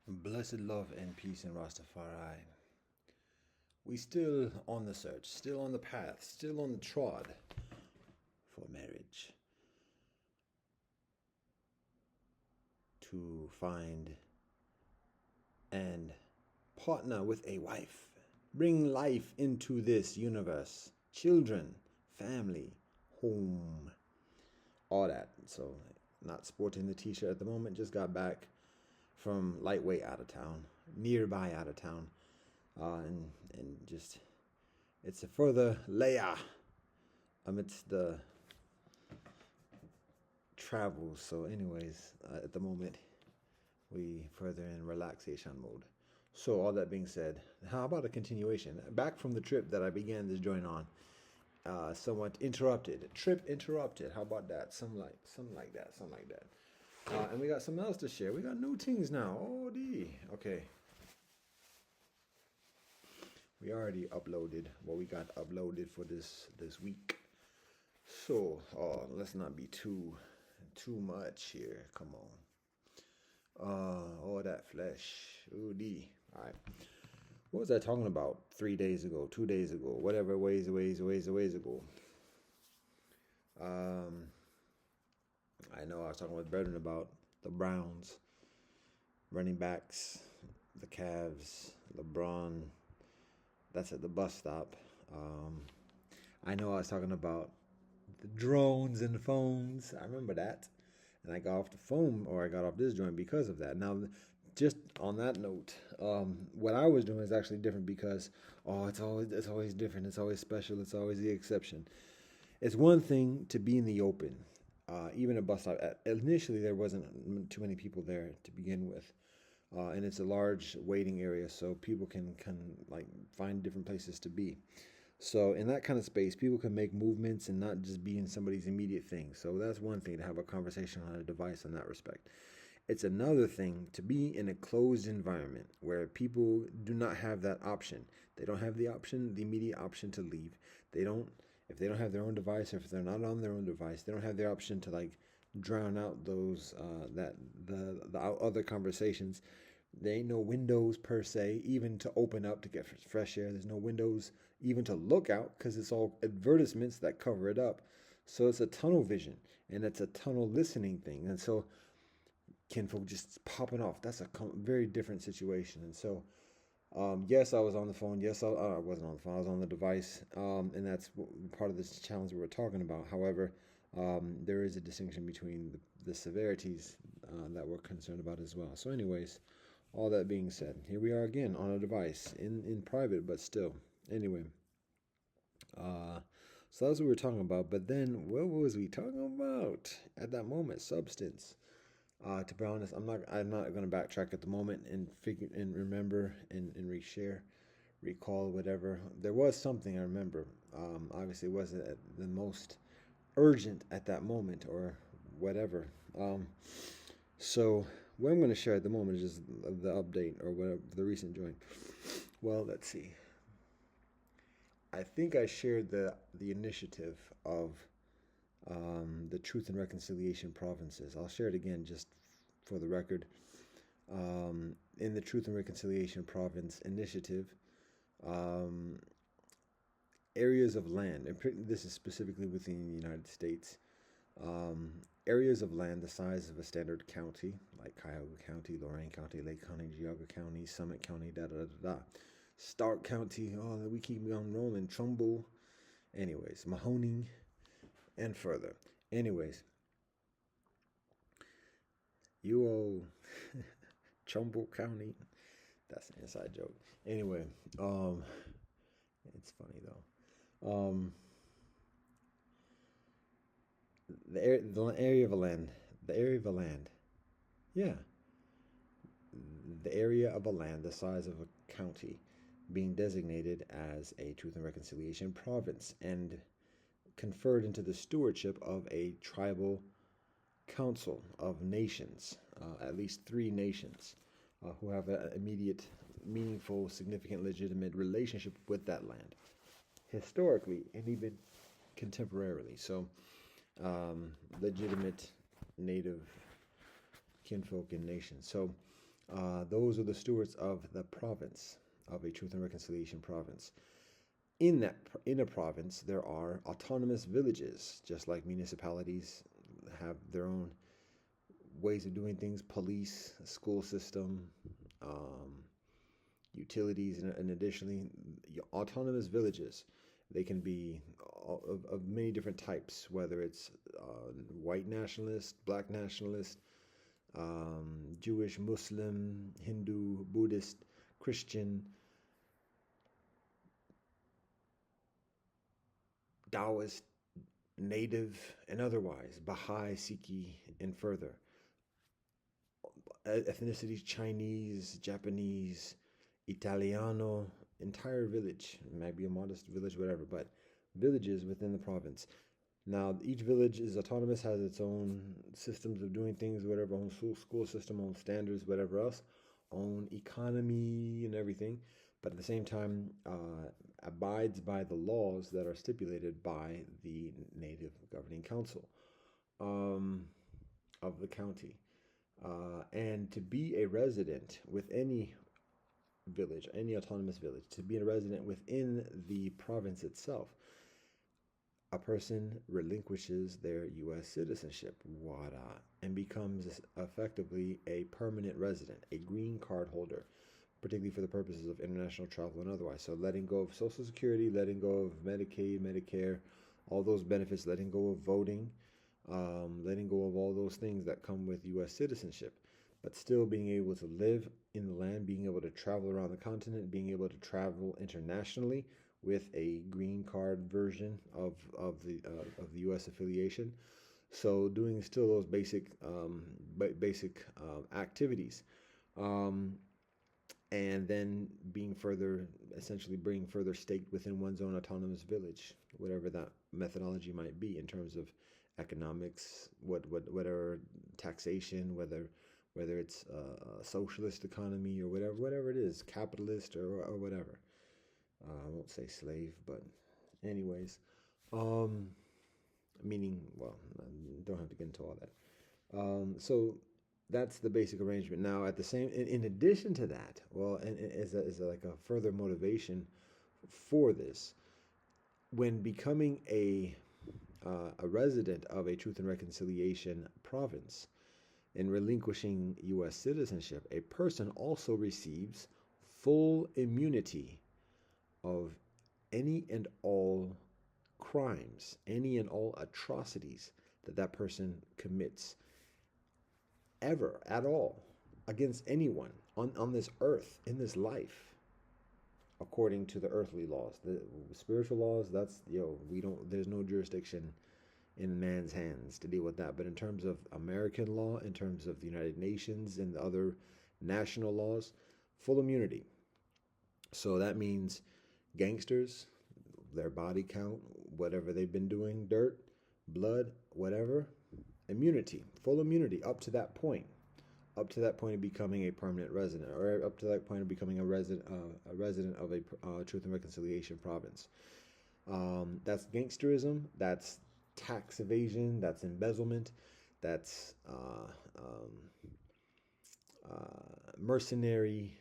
Blessed love and peace in Rastafari. We still on the search, still on the path, still on the trod for marriage. To find and partner with a wife. Bring life into this universe. Children, family, home, all that. So, not sporting the t-shirt at the moment, just got back from lightweight out of town, nearby out of town, and just it's a further layer amidst the travels. So, anyways, at the moment, we further in relaxation mode. So, all that being said, how about a continuation? Back from the trip that I began this joint on, somewhat interrupted. Trip interrupted. How about that? Something like that. And we got something else to share. We got new things now. Oh, okay. We already uploaded what we got uploaded for this week. So, let's not be too much here. Come on. All that flesh. Oh, All right. What was I talking about 3 days ago, 2 days ago, whatever ways ago? I know I was talking with Brethren about the Browns, running backs, the Cavs, LeBron. That's at the bus stop. I know I was talking about the drones and the phones. I remember that. And I got off the phone, or I got off this joint because of that. Now, just on that note, what I was doing is actually different because, it's always different. It's always special. It's always the exception. It's one thing to be in the open, even a bus stop. Initially, there wasn't too many people there to begin with, and it's a large waiting area, so people can like find different places to be. So in that kind of space, people can make movements and not just be in somebody's immediate thing. So that's one thing, to have a conversation on a device in that respect. It's another thing to be in a closed environment where people do not have that option. They don't have the immediate option to leave. If they don't have their own device, or if they're not on their own device, they don't have the option to like drown out those the other conversations. There ain't no windows per se, even to open up to get fresh air. There's no windows even to look out because it's all advertisements that cover it up. So it's a tunnel vision, and it's a tunnel listening thing. And so kinfolk just popping off. That's a very different situation. And so, yes, I was on the phone. Yes, I wasn't on the phone. I was on the device, and that's part of this challenge we were talking about. However, there is a distinction between the severities that we're concerned about as well. So, anyways, all that being said, here we are again on a device in private, but still. Anyway, so that's what we were talking about. But then, what was we talking about at that moment? Substance. To be honest, I'm not going to backtrack at the moment and figure and remember and reshare, recall whatever. There was something I remember. Obviously, it wasn't the most urgent at that moment or whatever. So what I'm going to share at the moment is just the update or whatever, the recent joint. Well, let's see. I think I shared the initiative of the Truth and Reconciliation provinces. I'll share it again just for the record. In the Truth and Reconciliation province initiative, areas of land, and this is specifically within the United States, areas of land the size of a standard county, like Cuyahoga County, Lorain County, Lake County, Geauga County, Summit County, Stark County, we keep on rolling, Trumbull, anyways, Mahoning, and further. Anyways, you owe Trumbull County. That's an inside joke. Anyway, it's funny though. The area of a land. The area of a land. Yeah. The area of a land the size of a county being designated as a Truth and Reconciliation province and conferred into the stewardship of a tribal council of nations, at least 3 nations, who have an immediate, meaningful, significant, legitimate relationship with that land, historically and even contemporarily. So, legitimate native kinfolk and nations. So, Those are the stewards of the province, of a Truth and Reconciliation province. In a province, there are autonomous villages, just like municipalities have their own ways of doing things, police, school system, um, utilities, and additionally, autonomous villages. They can be of many different types, whether it's white nationalist, black nationalist, Jewish, Muslim, Hindu, Buddhist, Christian, Taoist, Native, and otherwise, Baha'i, Sikhi, and further. Ethnicities: Chinese, Japanese, Italiano, entire village. It might be a modest village, whatever, but villages within the province. Now, each village is autonomous, has its own systems of doing things, whatever, own school system, own standards, whatever else, own economy and everything, but at the same time abides by the laws that are stipulated by the native governing council of the county. And to be a resident with any village, any autonomous village, to be a resident within the province itself, a person relinquishes their U.S. citizenship, voila, and becomes effectively a permanent resident, a green card holder, particularly for the purposes of international travel and otherwise. So letting go of Social Security, letting go of Medicaid, Medicare, all those benefits, letting go of voting, letting go of all those things that come with U.S. citizenship, but still being able to live in the land, being able to travel around the continent, being able to travel internationally with a green card version of the U.S. affiliation. So doing still those basic activities, and then being further, essentially being further staked within one's own autonomous village, whatever that methodology might be in terms of economics, whatever taxation, whether it's a socialist economy or whatever it is, capitalist or whatever. I won't say slave, but anyways, meaning, well, don't have to get into all that. So that's the basic arrangement. Now, at the same, in addition to that, well, and is like a further motivation for this, when becoming a resident of a Truth and Reconciliation province and relinquishing U.S. citizenship, a person also receives full immunity of any and all crimes, any and all atrocities that person commits ever at all against anyone on this earth, in this life, according to the earthly laws. The spiritual laws, that's, there's no jurisdiction in man's hands to deal with that. But in terms of American law, in terms of the United Nations and the other national laws, full immunity. So that means gangsters, their body count, whatever they've been doing, dirt, blood, whatever, immunity, full immunity up to that point of becoming a permanent resident, or up to that point of becoming a resident of a Truth and Reconciliation province. That's gangsterism, that's tax evasion, that's embezzlement, that's mercenary,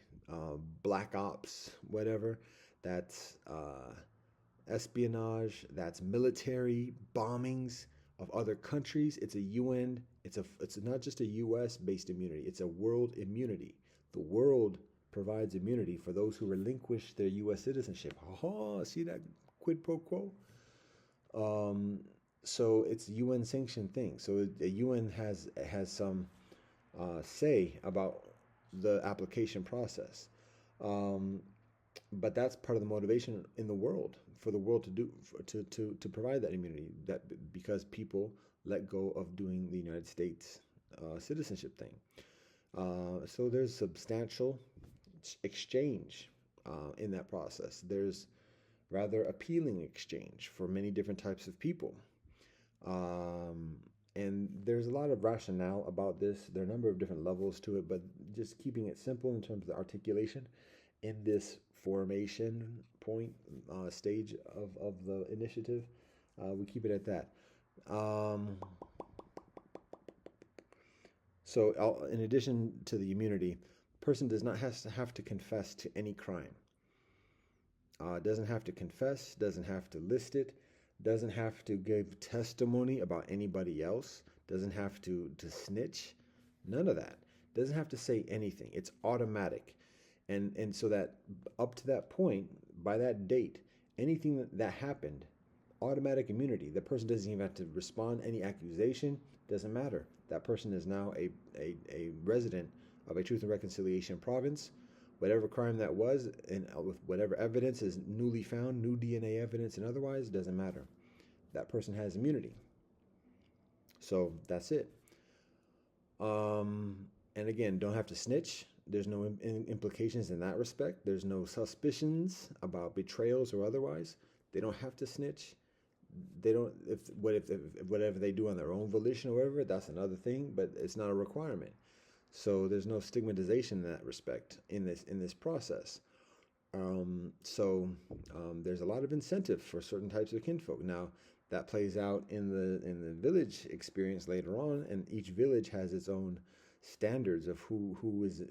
black ops, whatever. That's espionage. That's military bombings of other countries. It's a UN. It's not just a U.S. based immunity. It's a world immunity. The world provides immunity for those who relinquish their U.S. citizenship. Oh, see that quid pro quo? So it's UN sanctioned thing. So the UN has some say about the application process. But that's part of the motivation in the world, for the world to provide that immunity, that because people let go of doing the United States citizenship thing. So there's substantial exchange in that process. There's rather appealing exchange for many different types of people. And there's a lot of rationale about this. There are a number of different levels to it, but just keeping it simple in terms of the articulation in this formation point stage of the initiative, we keep it at that. So in addition to the immunity, person does not have to confess to any crime. Doesn't have to confess, doesn't have to list it, doesn't have to give testimony about anybody else, doesn't have to snitch, none of that. Doesn't have to say anything. It's automatic. And so that up to that point, by that date, anything that happened, automatic immunity. The person doesn't even have to respond any accusation, doesn't matter. That person is now a resident of a Truth and Reconciliation province. Whatever crime that was, and with whatever evidence is newly found, new DNA evidence and otherwise, doesn't matter. That person has immunity. So that's it. And again, don't have to snitch. There's no implications in that respect. There's no suspicions about betrayals or otherwise. They don't have to snitch. They don't. If whatever they do on their own volition or whatever, that's another thing. But it's not a requirement. So there's no stigmatization in that respect in this process. There's a lot of incentive for certain types of kinfolk. Now that plays out in the village experience later on, and each village has its own standards of who's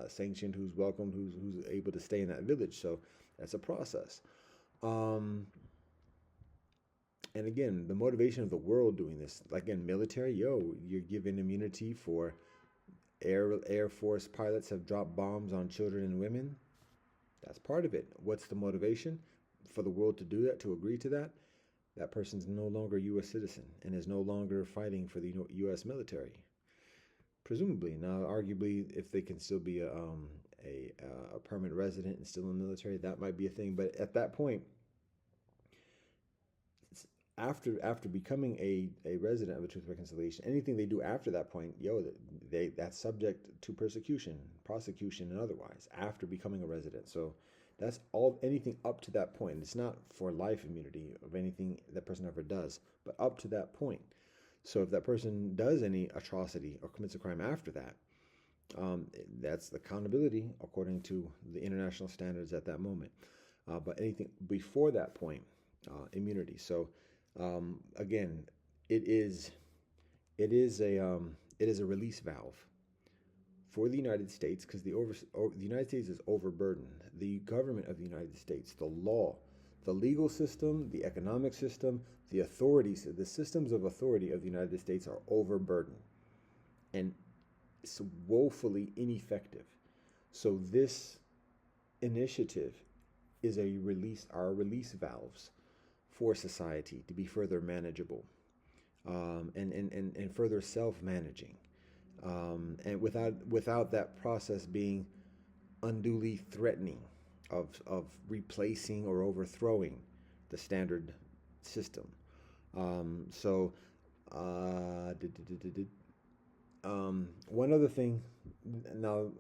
sanctioned, who's welcomed, who's able to stay in that village. So that's a process. And again, the motivation of the world doing this, like in military, you're given immunity for Air Force pilots have dropped bombs on children and women. That's part of it. What's the motivation for the world to do that, to agree to that? That person's no longer a U.S. citizen and is no longer fighting for the U.S. military. Presumably. Now, arguably, if they can still be a permanent resident and still in the military, that might be a thing. But at that point, after becoming a resident of a Truth and Reconciliation, anything they do after that point, that's subject to persecution, prosecution, and otherwise after becoming a resident. So that's anything up to that point. It's not for life immunity of anything that person ever does, but up to that point. So if that person does any atrocity or commits a crime after that, that's the accountability according to the international standards at that moment. But anything before that point, immunity. So again, it is a release valve for the United States, because the United States is overburdened. The government of the United States, the law, the legal system, the economic system, the authorities, the systems of authority of the United States are overburdened and it's woefully ineffective. So this initiative is our release valves for society to be further manageable, and further self-managing, and without that process being unduly threatening of replacing or overthrowing the standard system. One other thing now.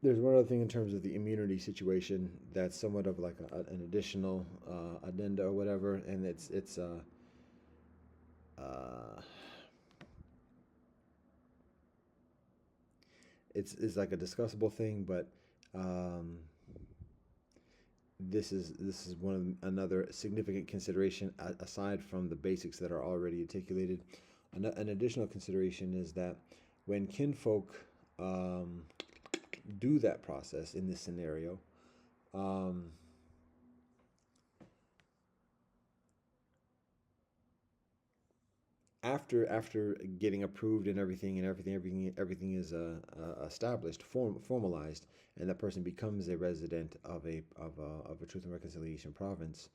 There's one other thing in terms of the immunity situation that's somewhat of like an additional addenda or whatever, and it's like a discussable thing, but this is another significant consideration aside from the basics that are already articulated. An additional consideration is that when kinfolk do that process in this scenario, after getting approved and everything is established, formalized, and that person becomes a resident of a Truth and Reconciliation province.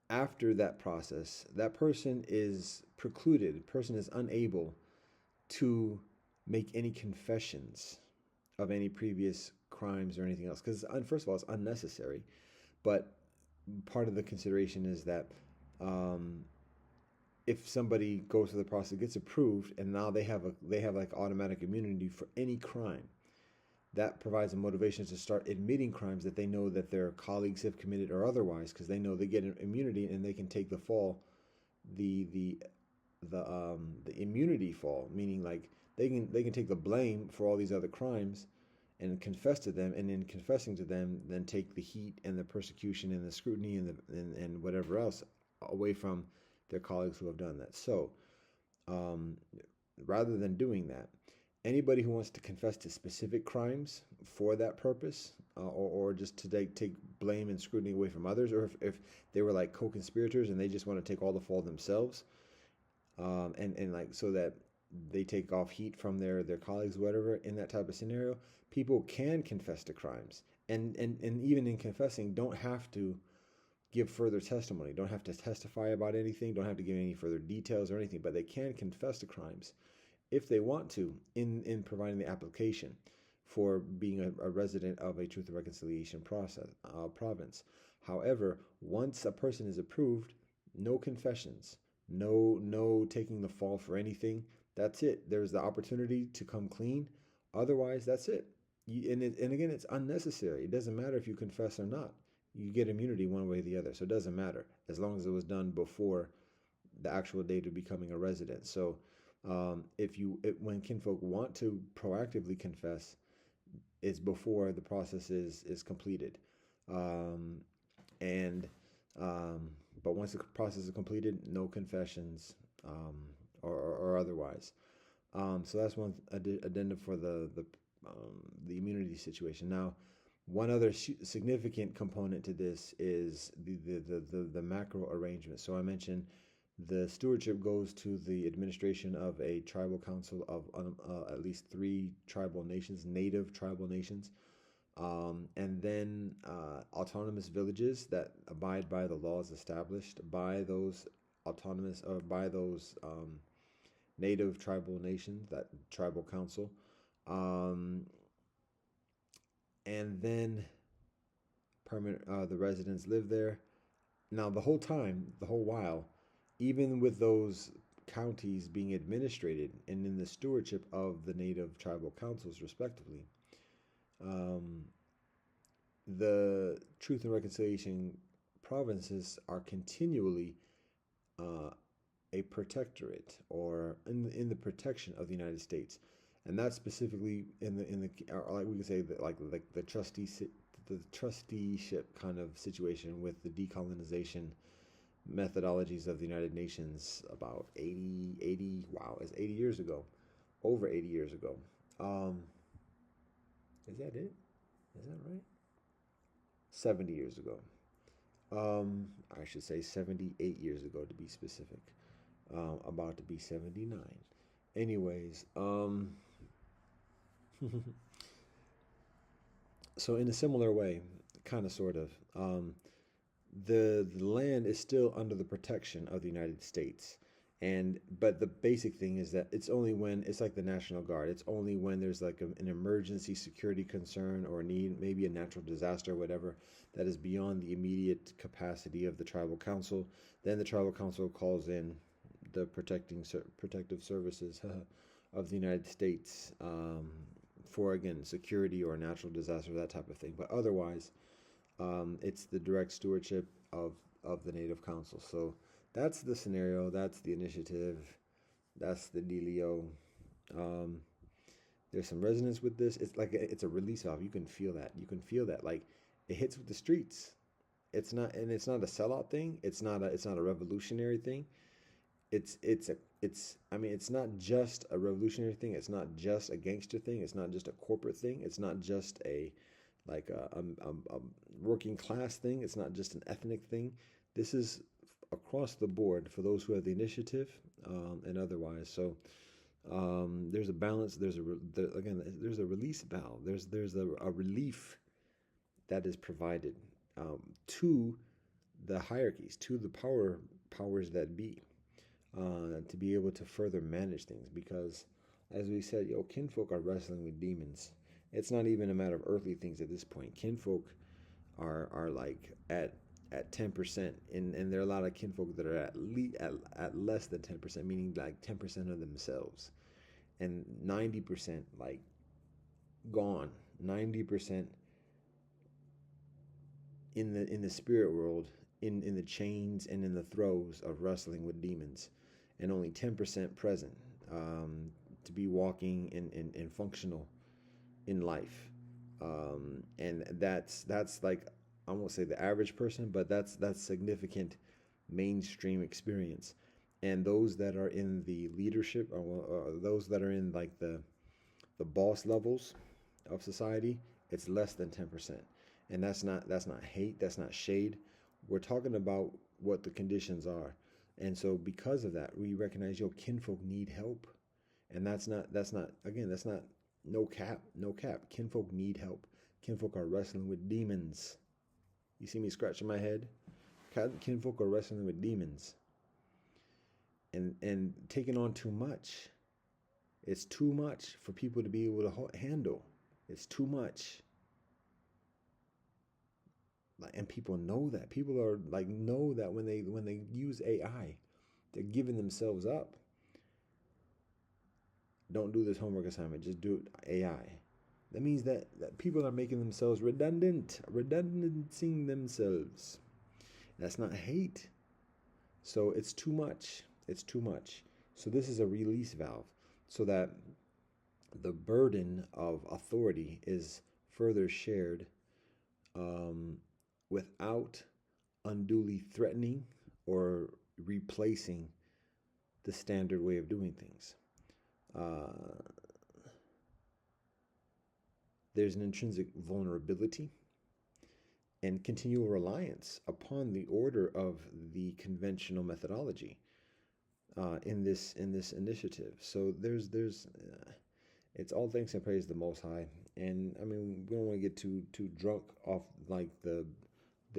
After that process, that person is unable to make any confessions of any previous crimes or anything else, because first of all, it's unnecessary. But part of the consideration is that if somebody goes through the process, gets approved, and now they have like automatic immunity for any crime, that provides a motivation to start admitting crimes that they know that their colleagues have committed or otherwise, because they know they get immunity and they can take the fall, the immunity fall, meaning like they can take the blame for all these other crimes and confess to them, and in confessing to them, then take the heat and the persecution and the scrutiny and whatever else away from their colleagues who have done that. So Um, Rather than doing that, anybody who wants to confess to specific crimes for that purpose, or just to take blame and scrutiny away from others, or if they were like co-conspirators and they just want to take all the fall themselves, and like so that they take off heat from their colleagues, whatever. In that type of scenario, people can confess to crimes, and even in confessing, don't have to give further testimony, don't have to testify about anything, don't have to give any further details or anything, but they can confess to crimes if they want to in providing the application for being a resident of a Truth and Reconciliation province. However, once a person is approved, no confessions, no taking the fall for anything. That's it. There's the opportunity to come clean. Otherwise, that's it. And again, it's unnecessary. It doesn't matter if you confess or not. You get immunity one way or the other, so it doesn't matter as long as it was done before the actual date of becoming a resident. So when kinfolk want to proactively confess, it's before the process is completed, um, and but once the process is completed, no confessions, or otherwise. So that's one addendum for the immunity situation. Now, one other significant component to this is the macro arrangement. So I mentioned the stewardship goes to the administration of a tribal council of at least three tribal nations, native tribal nations, and then autonomous villages that abide by the laws established by those autonomous or by those native tribal nations, that tribal council, um, and then permanent the residents live there. Now, the whole time, the whole while, even with those counties being administrated and in the stewardship of the native tribal councils, respectively, um, the Truth and Reconciliation provinces are continually uh, a protectorate, or in the protection of the United States, and that's specifically in the or like we can say that like the trusteeship kind of situation with the decolonization methodologies of the United Nations about 80 wow, it's 80 years ago, over 80 years ago. Um, is that it? Is that right? 70 years ago. I should say 78 years ago to be specific. About to be 79. Anyways, so in a similar way, kind of, sort of, the land is still under the protection of the United States. And but the basic thing is that it's only when it's like the National Guard. It's only when there's like an emergency security concern or a need, maybe a natural disaster or whatever, that is beyond the immediate capacity of the tribal council. Then the tribal council calls in the protective services of the United States, for again security or natural disaster, that type of thing. But otherwise, it's the direct stewardship of the native council. So that's the scenario. That's the initiative. That's the dealio. Um, there's some resonance with this. It's like it's a release valve. You can feel that. You can feel that. Like it hits with the streets. It's not a sellout thing. It's not a revolutionary thing. I mean, it's not just a revolutionary thing. It's not just a gangster thing. It's not just a corporate thing. It's not just a working class thing. It's not just an ethnic thing. This is across the board for those who have the initiative, and otherwise. So there's a balance. There's a release valve. There's a relief that is provided, to the hierarchies, to the powers that be, to be able to further manage things. Because, as we said, kinfolk are wrestling with demons. It's not even a matter of earthly things at this point. Kinfolk are like at 10%, and there are a lot of kinfolk that are at less than 10%, meaning like 10% of themselves, and 90% like gone, 90% in the spirit world, in the chains and in the throes of wrestling with demons, and only 10% present, to be walking and functional in life. And that's like, I won't say the average person, but that's significant mainstream experience. and those that are in the leadership, or those that are in like the boss levels of society, it's less than 10%. And that's not hate, that's not shade. We're talking about what the conditions are. And so because of that, we recognize your kinfolk need help. And that's not again, that's not no cap, no cap. Kinfolk need help. Kinfolk are wrestling with demons. You see me scratching my head? Kinfolk are wrestling with demons and taking on too much. It's too much for people to be able to handle. It's too much. Like, and people know that. People are like know that when they use AI, they're giving themselves up. Don't do this homework assignment. Just do it AI. That means that people are making themselves redundancing themselves. That's not hate. So it's too much. It's too much. So this is a release valve so that the burden of authority is further shared, um, without unduly threatening or replacing the standard way of doing things. Uh, there's an intrinsic vulnerability and continual reliance upon the order of the conventional methodology, in this initiative. So there's it's all thanks and praise the Most High. And I mean, we don't want to get too drunk off like the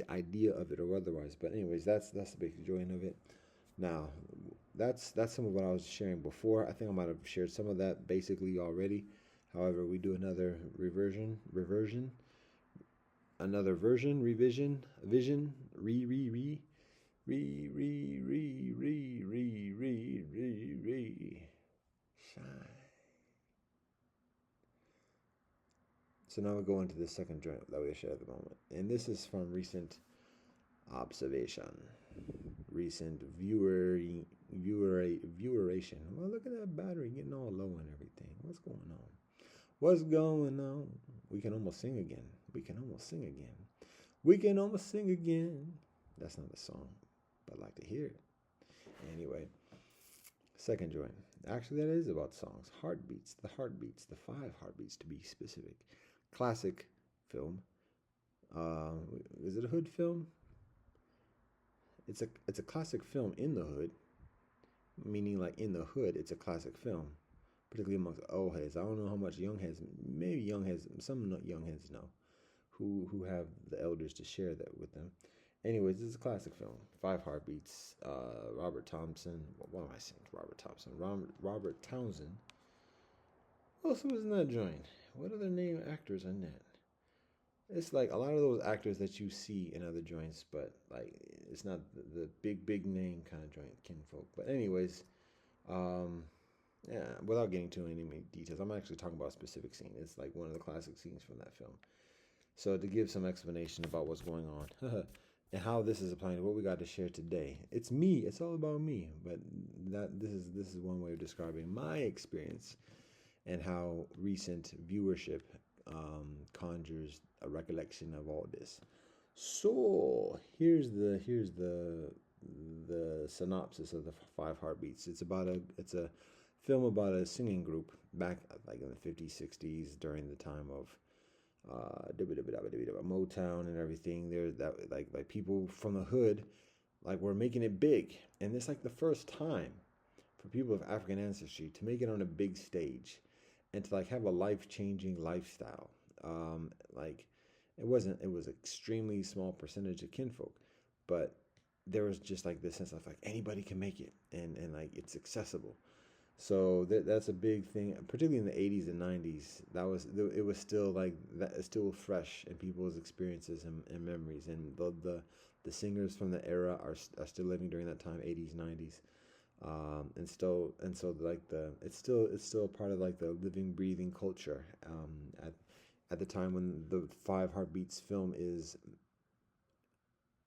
idea of it or otherwise. But anyways, that's the big joy of it. Now, that's some of what I was sharing before. I think I might have shared some of that basically already. However, we do another another version, revision, vision, shine. So now we go into the second joint that we share at the moment, and this is from recent observation, recent vieweration. Well, look at that battery getting all low and everything. What's going on? What's going on? We can almost sing again. We can almost sing again. We can almost sing again. That's not a song, but I'd like to hear it. Anyway, second joint. Actually, that is about songs. Heartbeats. The heartbeats. The 5 heartbeats to be specific. Classic film. Is it a hood film? It's a classic film in the hood, meaning like in the hood, it's a classic film, particularly amongst old heads. I don't know how much young heads, maybe young heads, some young heads know, who have the elders to share that with them. Anyways, this is a classic film. 5 Heartbeats. Robert Thompson. What am I saying? Robert Thompson. Robert Townsend. Who else was in that joint? What other name actors are in that? It's like a lot of those actors that you see in other joints, but like it's not the big name kind of joint kinfolk. But anyways, um, yeah, without getting too many details, I'm actually talking about a specific scene. It's like one of the classic scenes from that film. So to give some explanation about what's going on and how this is applying to what we got to share today. It's me. It's all about me. But this is one way of describing my experience and how recent viewership, conjures a recollection of all this. So here's the synopsis of the 5 Heartbeats. It's a film about a singing group back like in the 50s, 60s during the time of Motown and everything. There's that like people from the hood like were making it big, and it's like the first time for people of African ancestry to make it on a big stage and to like have a life-changing lifestyle. Like it was extremely small percentage of kinfolk, but there was just like this sense of like anybody can make it, and like it's accessible. So that's a big thing, particularly in the 80s and 90s. It was still like that. It's still fresh in people's experiences and memories, and the singers from the era are still living during that time, 80s, 90s, and so like it's still a part of like the living, breathing culture, at the time when the 5 Heartbeats film is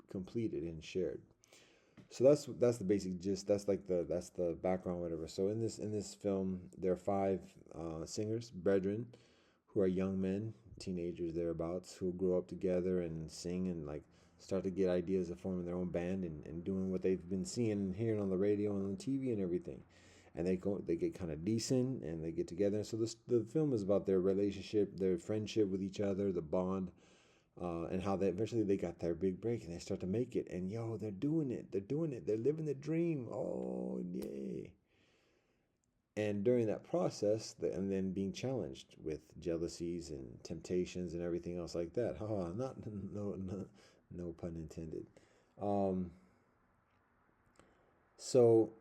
completed and shared. So that's the basic gist. That's the background, whatever. So in this film, there are 5 singers, brethren, who are young men, teenagers thereabouts, who grow up together and sing and like start to get ideas of forming their own band and doing what they've been seeing and hearing on the radio and on TV and everything. And they get kind of decent and they get together. And so the film is about their relationship, their friendship with each other, the bond, and how they eventually they got their big break and they start to make it. And yo, they're doing it. They're doing it. They're living the dream. Oh, yay. And during that process, and then being challenged with jealousies and temptations and everything else like that. Not no pun intended. Um, so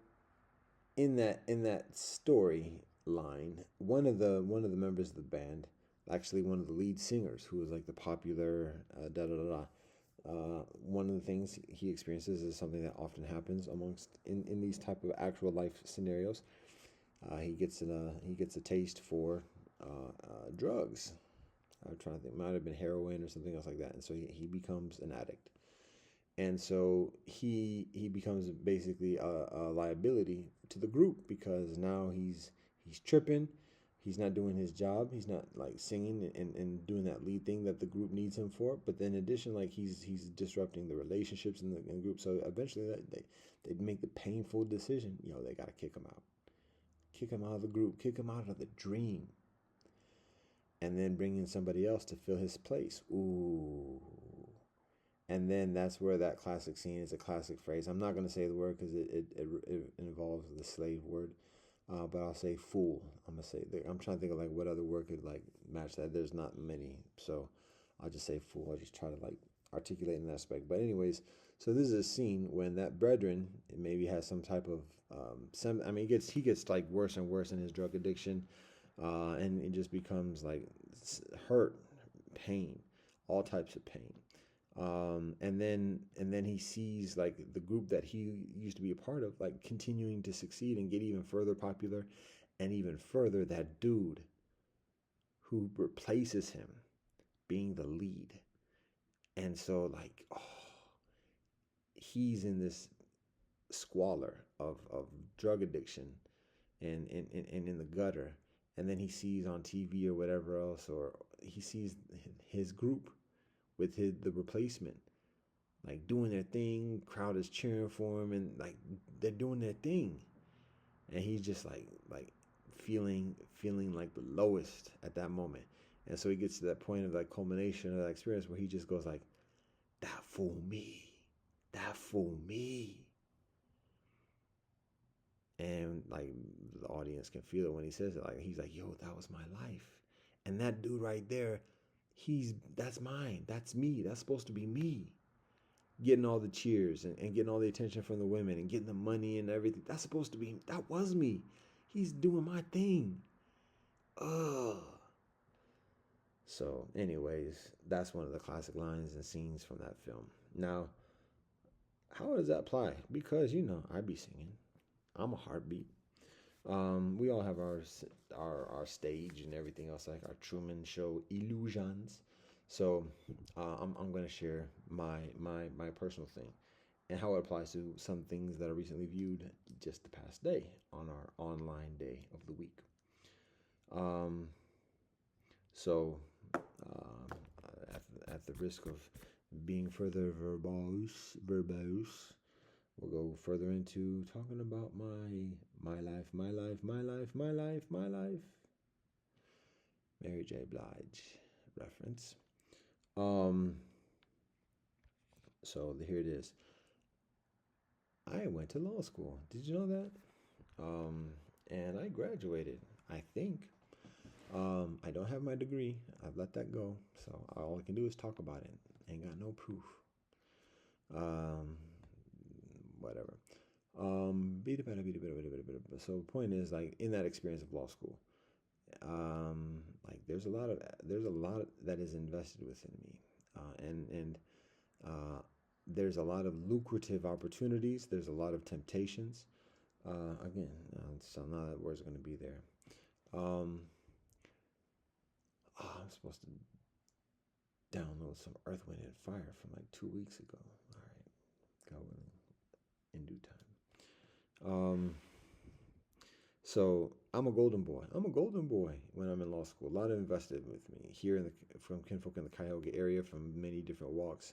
in that storyline, one of the members of the band, actually one of the lead singers, who was like the popular da da da da. One of the things he experiences is something that often happens amongst in these type of actual life scenarios. He gets a taste for drugs. I'm trying to think, might have been heroin or something else like that, and so he becomes an addict. And so he becomes basically a liability to the group because now he's tripping. He's not doing his job. He's not like singing and doing that lead thing that the group needs him for. But then in addition, like he's disrupting the relationships in the group. So eventually they make the painful decision. They got to kick him out. Kick him out of the group. Kick him out of the dream. And then bring in somebody else to fill his place. Ooh. And then that's where that classic scene is a classic phrase. I'm not going to say the word because it involves the slave word, but I'll say fool. I'm trying to think of like what other word could like match that. There's not many, so I'll just say fool. I'll just try to like articulate in that aspect. But anyways, so this is a scene when that brethren maybe has some type of he gets like worse and worse in his drug addiction, and it just becomes like hurt, pain, all types of pain. And then he sees like the group that he used to be a part of like continuing to succeed and get even further popular, and even further that dude who replaces him being the lead. And so like he's in this squalor of drug addiction and in the gutter, and then he sees on TV or whatever else, or he sees his group with the replacement like doing their thing, crowd is cheering for him, and like they're doing their thing, and he's just like feeling like the lowest at that moment. And so he gets to that point of like culmination of that experience where he just goes like, that fool me, that fool me. And like the audience can feel it when he says it. Like he's like, yo, that was my life. And that dude right there, that's mine. That's me. That's supposed to be me. Getting all the cheers and getting all the attention from the women and getting the money and everything. That was me. He's doing my thing. Ugh. So, anyways, that's one of the classic lines and scenes from that film. Now, how does that apply? Because I be singing. I'm a heartbeat. We all have our stage and everything else, like our Truman Show illusions. So I'm going to share my personal thing and how it applies to some things that I recently viewed just the past day on our online day of the week. Um, so at the risk of being further verbose, we'll go further into talking about my life, my life. Mary J. Blige reference. So here it is. I went to law school. Did you know that? And I graduated, I think. I don't have my degree. I've let that go. So all I can do is talk about it. Ain't got no proof. Whatever. So the point is, like, in that experience of law school, like there's a lot that is invested within me, and there's a lot of lucrative opportunities. There's a lot of temptations. Again, so now that word's going to be there. I'm supposed to download some Earth, Wind, and Fire from like 2 weeks ago. All right, God willing, in due time. So I'm a golden boy. When I'm in law school. A lot invested with me here from kinfolk in the Cuyahoga area from many different walks.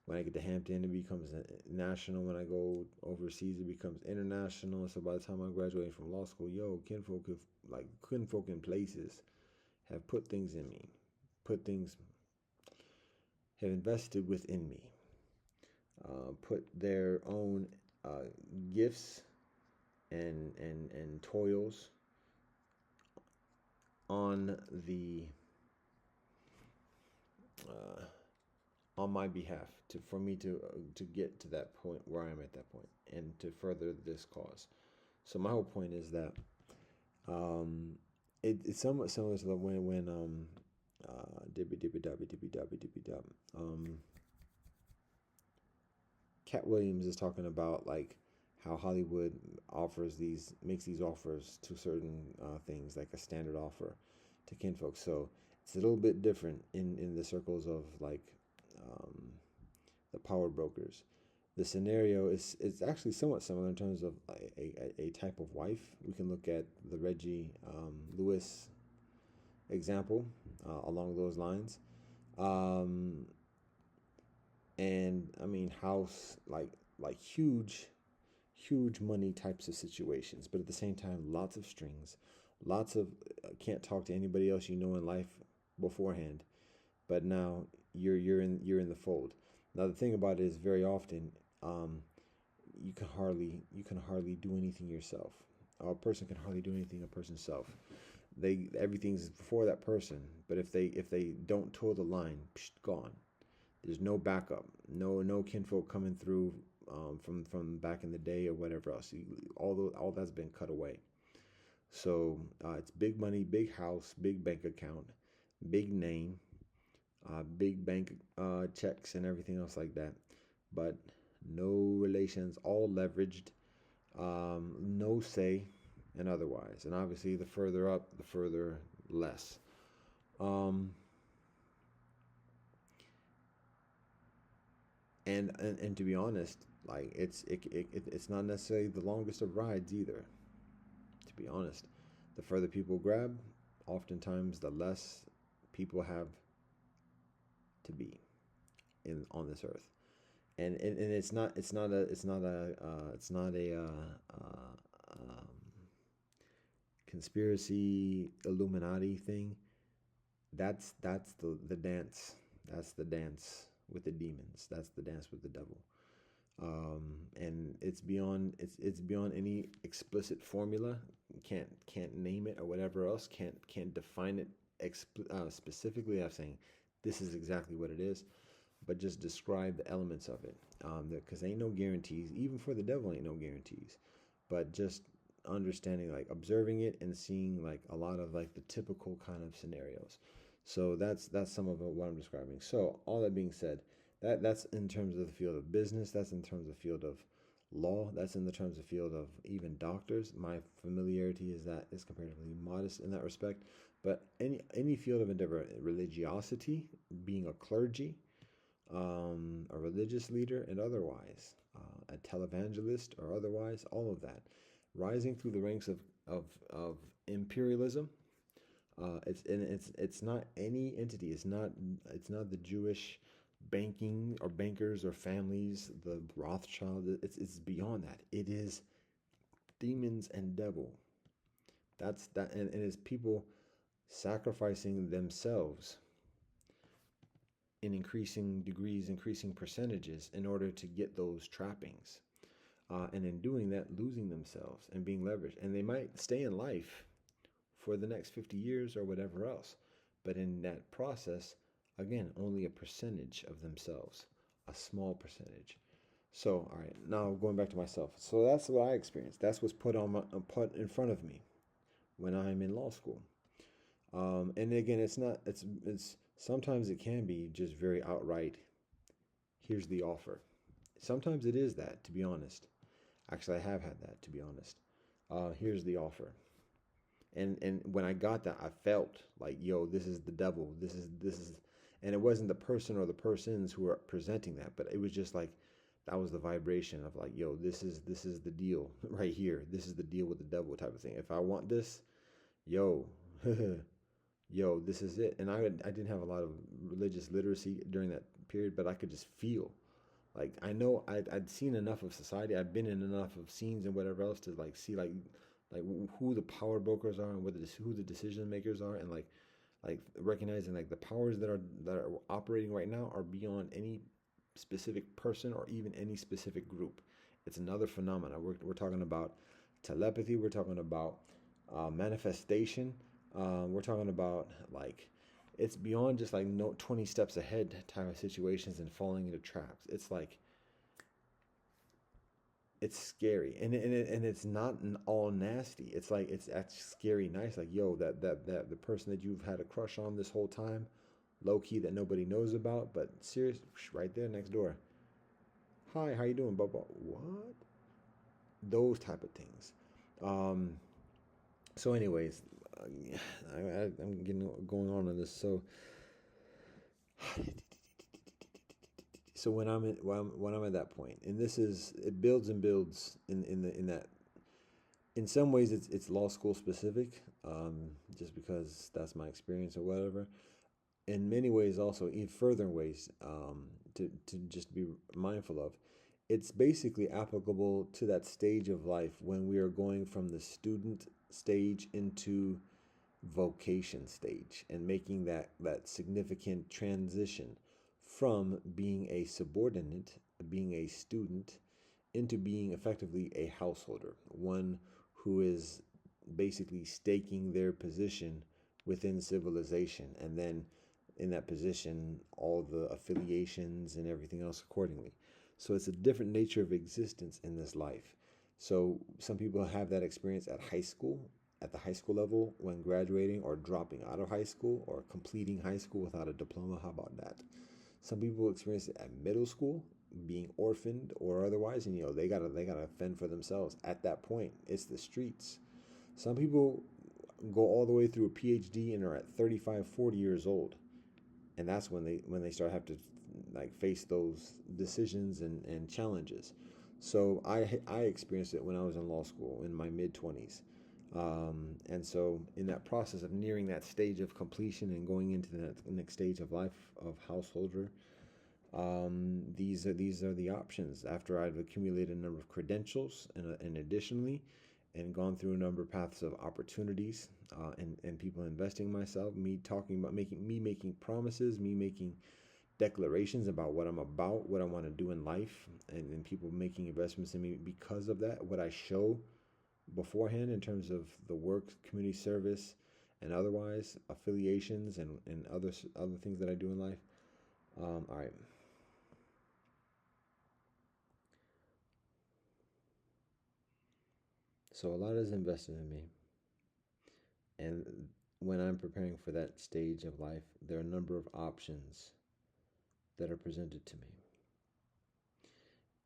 When I get to Hampton, it becomes national. When I go overseas, it becomes international. So by the time I'm graduating from law school, kinfolk in places have put things in me, put things, have invested within me, put their own gifts and toils on the uh, on my behalf for me to get to that point where I am at that point and to further this cause. So my whole point is that um, it's somewhat similar to when dibby dibby dobby dibby dobby dibby dob. Cat Williams is talking about like how Hollywood makes these offers to certain things, like a standard offer to kinfolk. So it's a little bit different in the circles of like um, the power brokers. The scenario is it's actually somewhat similar in terms of a type of wife. We can look at the Reggie Lewis example along those lines. Um, and I mean house like huge money types of situations, but at the same time lots of strings, lots of can't talk to anybody else you know in life beforehand, but now you're in the fold. Now the thing about it is very often um, you can hardly do anything yourself. A person can hardly do anything a person's self. Everything's for that person, but if they don't toe the line, gone. There's no backup, no kinfolk coming through from back in the day or whatever else. All that's been cut away. So it's big money, big house, big bank account, big name, big bank checks and everything else like that. But no relations, all leveraged, no say, and otherwise. And obviously, the further up, the further less. Um, and to be honest, like it's not necessarily the longest of rides either. To be honest, the further people grab, oftentimes the less people have to be in on this earth. And um, conspiracy Illuminati thing. That's the dance. That's the dance with the demons. That's the dance with the devil. And it's beyond any explicit formula. Can't name it or whatever else. Can't define it specifically. I'm saying this is exactly what it is, but just describe the elements of it. Because ain't no guarantees. Even for the devil, ain't no guarantees. But just understanding, like observing it and seeing like a lot of like the typical kind of scenarios. So that's some of what I'm describing. So all that being said, that's in terms of the field of business. That's in terms of the field of law. That's in the terms of field of even doctors. My familiarity is comparatively modest in that respect. But any field of endeavor, religiosity, being a clergy, a religious leader, and otherwise, a televangelist or otherwise, all of that, rising through the ranks of imperialism. It's not any entity. It's not the Jewish banking or bankers or families, the Rothschild. It's beyond that. It is demons and devil. That's that, and it's people sacrificing themselves in increasing degrees, increasing percentages in order to get those trappings. And in doing that, losing themselves and being leveraged. And they might stay in life for the next 50 years or whatever else. But in that process, again, only a percentage of themselves, a small percentage. So, all right, now going back to myself. So that's what I experienced. That's what's put in front of me when I'm in law school. And again, it's sometimes it can be just very outright. Here's the offer. Sometimes it is that, to be honest. Actually, I have had that, to be honest. Here's the offer. And when I got that, I felt like, yo, this is the devil. This is, and it wasn't the person or the persons who were presenting that, but it was just like that was the vibration of like, yo, this is the deal right here. This is the deal with the devil type of thing. If I want this, yo, yo, this is it. And I didn't have a lot of religious literacy during that period, but I could just feel Like I know I'd seen enough of society. I've been in enough of scenes and whatever else to like see like who the power brokers are and who the decision makers are, and like recognizing like the powers that are operating right now are beyond any specific person or even any specific group. It's another phenomenon. We're talking about telepathy. We're talking about manifestation. We're talking about like it's beyond just like no 20 steps ahead type of situations and falling into traps. It's like it's scary, and it's not all nasty. It's like it's actually scary nice, like yo, that the person that you've had a crush on this whole time, low key, that nobody knows about, but serious, right there next door. Hi, how you doing, Bubba? What? Those type of things. um so anyways, I'm getting going on this. So when I'm at that point, and this is it builds and builds in that, in some ways it's law school specific, just because that's my experience or whatever. In many ways, also in further ways, to just be mindful of, it's basically applicable to that stage of life when we are going from the student stage into vocation stage and making that significant transition from being a subordinate, being a student, into being effectively a householder, one who is basically staking their position within civilization, and then in that position, all the affiliations and everything else accordingly. So it's a different nature of existence in this life. So some people have that experience at high school, at the high school level, when graduating or dropping out of high school or completing high school without a diploma. How about that? Some people experience it at middle school, being orphaned or otherwise, and they gotta fend for themselves. At that point, it's the streets. Some people go all the way through a PhD and are at 35, 40 years old, and that's when they start have to like face those decisions and challenges. So I experienced it when I was in law school in my mid 20s. And so in that process of nearing that stage of completion and going into the next stage of life of householder, these are the options after I've accumulated a number of credentials, and additionally, and gone through a number of paths of opportunities, and people investing in myself, me talking about making promises, me making declarations about what I'm about, what I want to do in life, and people making investments in me because of that. What I show beforehand in terms of the work, community service, and otherwise affiliations and other things that I do in life. All right. So a lot is invested in me. And when I'm preparing for that stage of life, there are a number of options that are presented to me.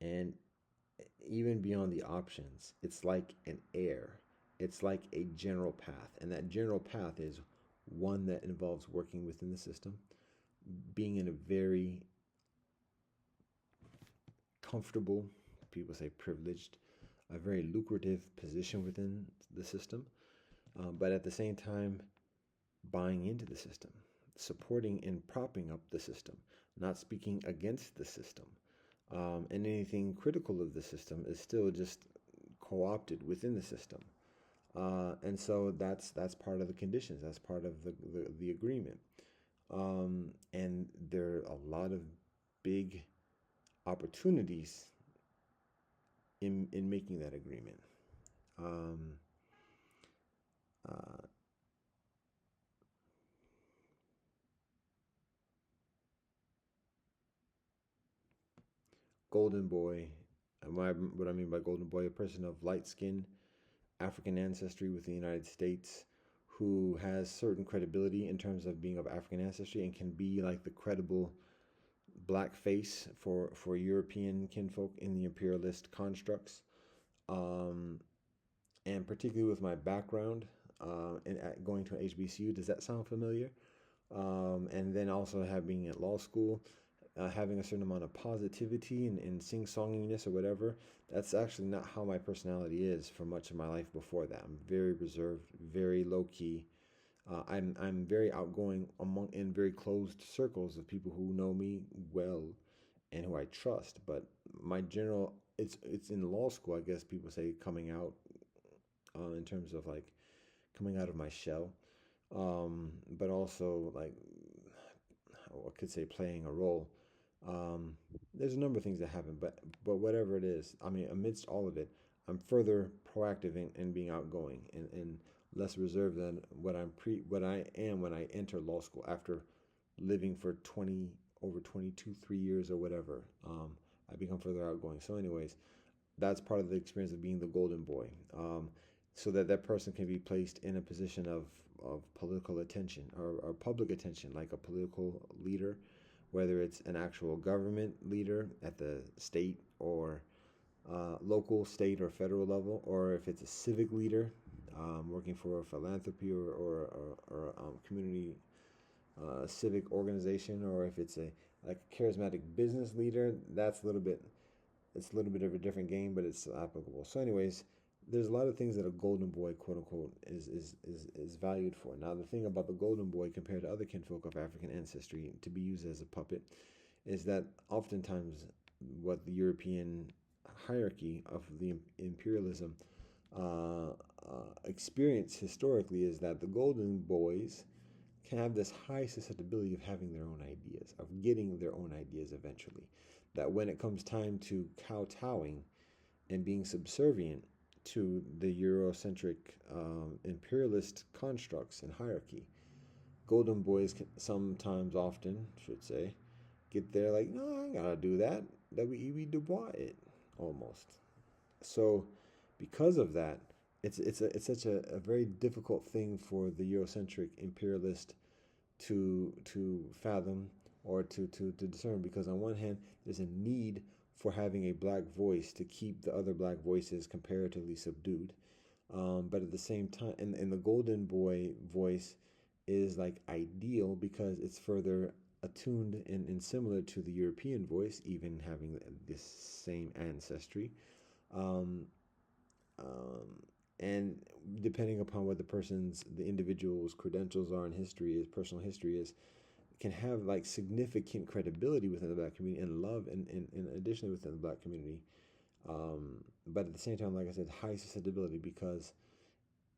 And even beyond the options, it's like an air, it's like a general path. And that general path is one that involves working within the system, being in a very comfortable, people say privileged, a very lucrative position within the system, but at the same time, buying into the system, supporting and propping up the system, not speaking against the system. And anything critical of the system is still just co-opted within the system. And so that's part of the conditions. That's part of the agreement. And there are a lot of big opportunities in making that agreement. Um, uh, Golden boy. What I mean by golden boy, a person of light skin, African ancestry with the United States, who has certain credibility in terms of being of African ancestry and can be like the credible black face for European kinfolk in the imperialist constructs. Um, and particularly with my background, and going to HBCU, does that sound familiar? And then also having at law school, having a certain amount of positivity and sing-songiness or whatever. That's actually not how my personality is for much of my life before that. I'm very reserved, very low key. I'm very outgoing among in very closed circles of people who know me well, and who I trust. But my general, it's in law school. I guess people say coming out, in terms of like coming out of my shell, but also like I could say playing a role. Um, there's a number of things that happen, but whatever it is, I mean, amidst all of it, I'm further proactive in being outgoing and less reserved than what I am when I enter law school after living for 20 over 22 3 years or whatever. I become further outgoing. So, anyways, that's part of the experience of being the golden boy. So that that person can be placed in a position of political attention or public attention, like a political leader, whether it's an actual government leader at the state or local, state, or federal level, or if it's a civic leader working for a philanthropy or community civic organization, or if it's a like a charismatic business leader. That's a little bit it's a little bit of a different game, but it's still applicable. So, anyways, there's a lot of things that a golden boy, quote unquote, is valued for. Now, the thing about the golden boy compared to other kinfolk of African ancestry to be used as a puppet is that oftentimes what the European hierarchy of the imperialism uh, experience historically is that the golden boys can have this high susceptibility of having their own ideas, of getting their own ideas eventually. That when it comes time to kowtowing and being subservient to the Eurocentric imperialist constructs and hierarchy, golden boys can sometimes, often, should say, get there like, no, I ain't gotta do that. That we Dubois it almost. So, because of that, it's such a very difficult thing for the Eurocentric imperialist to fathom or to discern, because on one hand there's a need for having a black voice to keep the other black voices comparatively subdued, but at the same time, and the golden boy voice is like ideal because it's further attuned and similar to the European voice, even having this same ancestry. Um, um, and depending upon what the individual's credentials are and history is, personal history is, can have like significant credibility within the black community and love and additionally within the black community. But at the same time, like I said, high susceptibility, because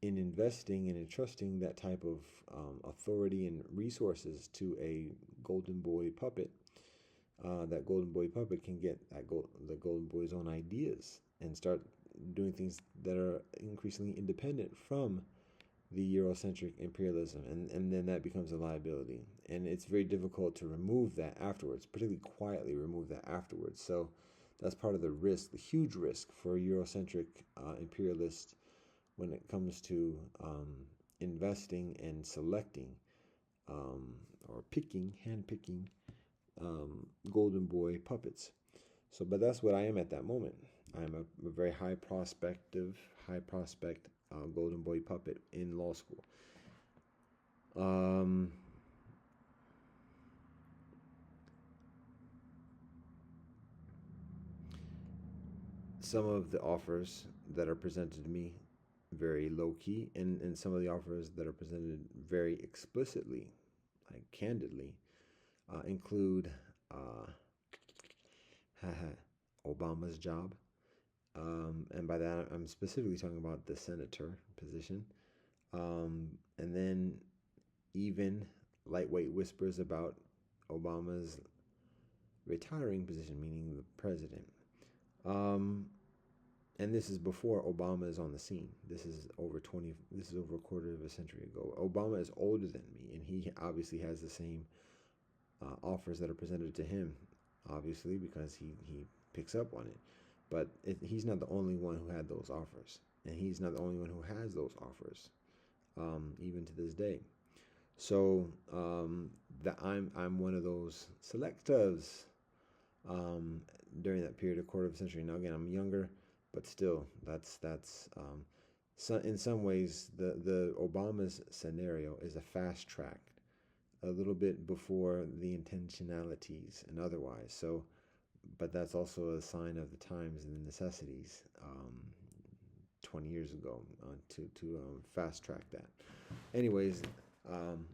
in investing and entrusting that type of authority and resources to a golden boy puppet, that golden boy puppet can get the golden boy's own ideas and start doing things that are increasingly independent from the Eurocentric imperialism, and then that becomes a liability. And it's very difficult to remove that afterwards, particularly quietly remove that afterwards. So that's part of the risk, the huge risk for Eurocentric imperialists when it comes to investing and selecting um, or hand picking golden boy puppets. So, but that's what I am at that moment. I'm a very high prospect golden boy puppet in law school. Um, some of the offers that are presented to me very low key, and some of the offers that are presented very explicitly, like candidly, include Obama's job. And by that, I'm specifically talking about the senator position. And then even lightweight whispers about Obama's retiring position, meaning the president. Um, and this is before Obama is on the scene. This is over a quarter of a century ago. Obama is older than me, and he obviously has the same offers that are presented to him, obviously, because he picks up on it. But he's not the only one who had those offers, and he's not the only one who has those offers, even to this day. So that I'm one of those selectors um, during that period, a quarter of a century. Now again, I'm younger, but still, that's so in some ways the Obama's scenario is a fast track, a little bit before the intentionalities and otherwise. So, but that's also a sign of the times and the necessities. 20 years ago to fast track that. Anyways, um,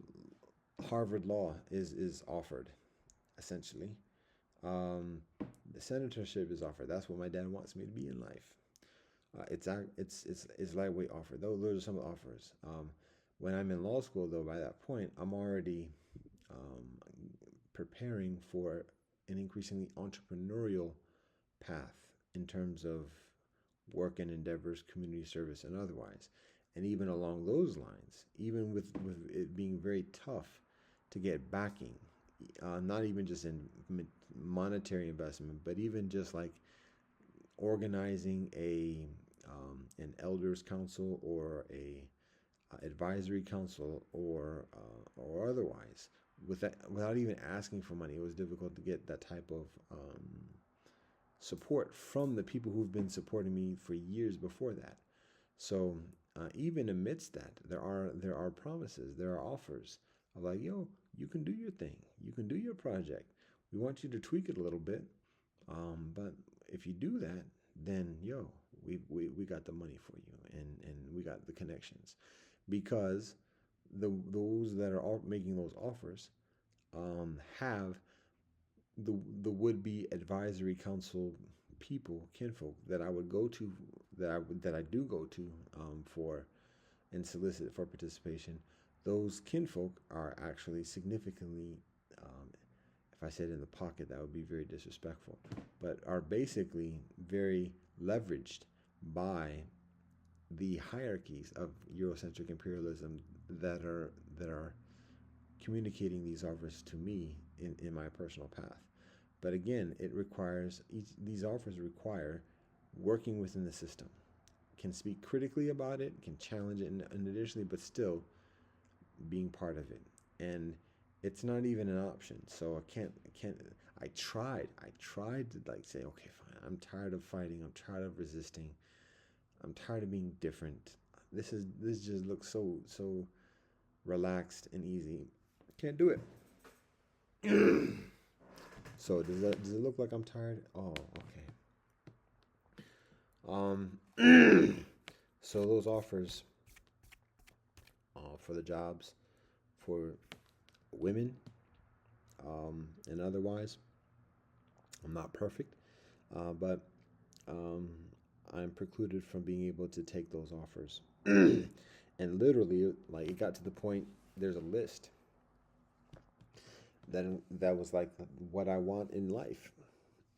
Harvard Law is offered essentially. The senatorship is offered. That's what my dad wants me to be in life. It's lightweight offer. Those are some offers. When I'm in law school, though, by that point, I'm already um, preparing for an increasingly entrepreneurial path in terms of work and endeavors, community service, and otherwise. And even along those lines, even with it being very tough to get backing, not even just in monetary investment, but even just like organizing an elders council or a advisory council or otherwise without even asking for money. It was difficult to get that type of support from the people who've been supporting me for years before that. So even amidst that, there are promises, there are offers of like, yo, you can do your thing, you can do your project. We want you to tweak it a little bit, but if you do that, then yo, we got the money for you, and we got the connections, because those that are making those offers have the would be advisory council people, kinfolk that I would go to, that I do go to for and solicit for participation. Those kinfolk are actually significantly, if I said in the pocket, that would be very disrespectful, but are basically very leveraged by the hierarchies of Eurocentric imperialism that are communicating these offers to me in my personal path. But again, these offers require working within the system, can speak critically about it, can challenge it, and additionally, but still being part of it. And it's not even an option. So I can't. I tried to like say, okay, fine. I'm tired of fighting. I'm tired of resisting. I'm tired of being different. This just looks so relaxed and easy. Can't do it. So does it look like I'm tired? Oh, okay. So those offers for the jobs for women and otherwise, I'm not perfect, but um, I'm precluded from being able to take those offers. And literally, like it got to the point. There's a list that was like what I want in life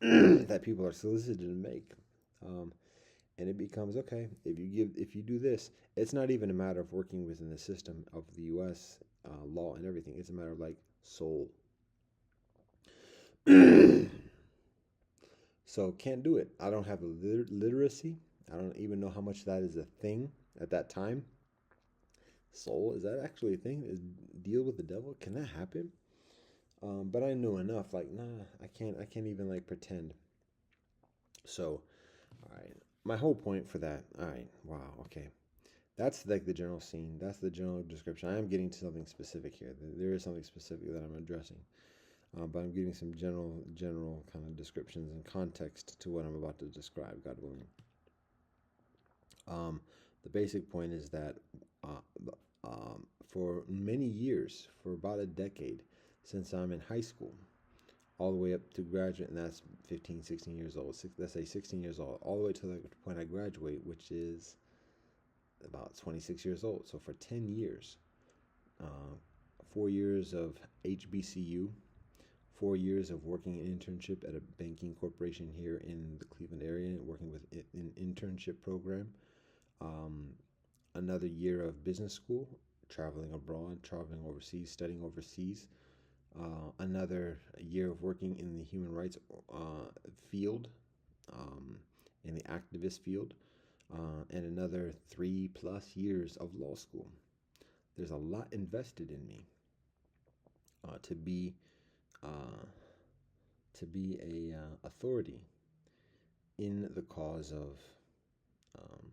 that people are solicited to make. Um, and it becomes okay if you do this. It's not even a matter of working within the system of the U.S. Law and everything. It's a matter of like soul. So can't do it. I don't have the literacy. I don't even know how much that is a thing at that time. Soul, is that actually a thing? Is deal with the devil? Can that happen? But I know enough. Like, nah, I can't. I can't even like pretend. So, all right. My whole point for that. All right. Wow. Okay. That's like the general scene. That's the general description. I am getting to something specific here. There is something specific that I'm addressing, but I'm giving some general kind of descriptions and context to what I'm about to describe. God willing. Um, the basic point is that for many years, for about a decade, since I'm in high school, all the way up to graduate, and that's 15, 16 years old. Let's say 16 years old, all the way to the point I graduate, which is about 26 years old. So for 10 years, uh, 4 years of HBCU, 4 years of working an internship at a banking corporation here in the Cleveland area, working with an internship program. Um, Another year of business school, traveling abroad, traveling overseas, studying overseas. Another year of working in the human rights field, um, in the activist field, and another 3+ years of law school. There's a lot invested in me uh, to be uh, a authority in the cause of um,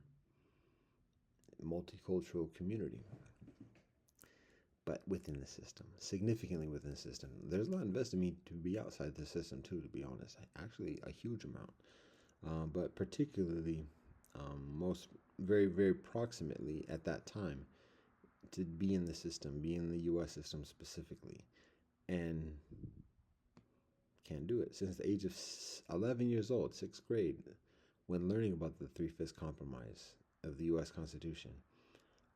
multicultural community, but within the system, significantly within the system. There's a lot invested in me to be outside the system too, to be honest. Actually, a huge amount, but particularly, most very very proximately at that time to be in the system, be in the U.S. system specifically, and Can't do it. Since the age of 11 years old, sixth grade, when learning about the Three-Fifths Compromise of the U.S. Constitution,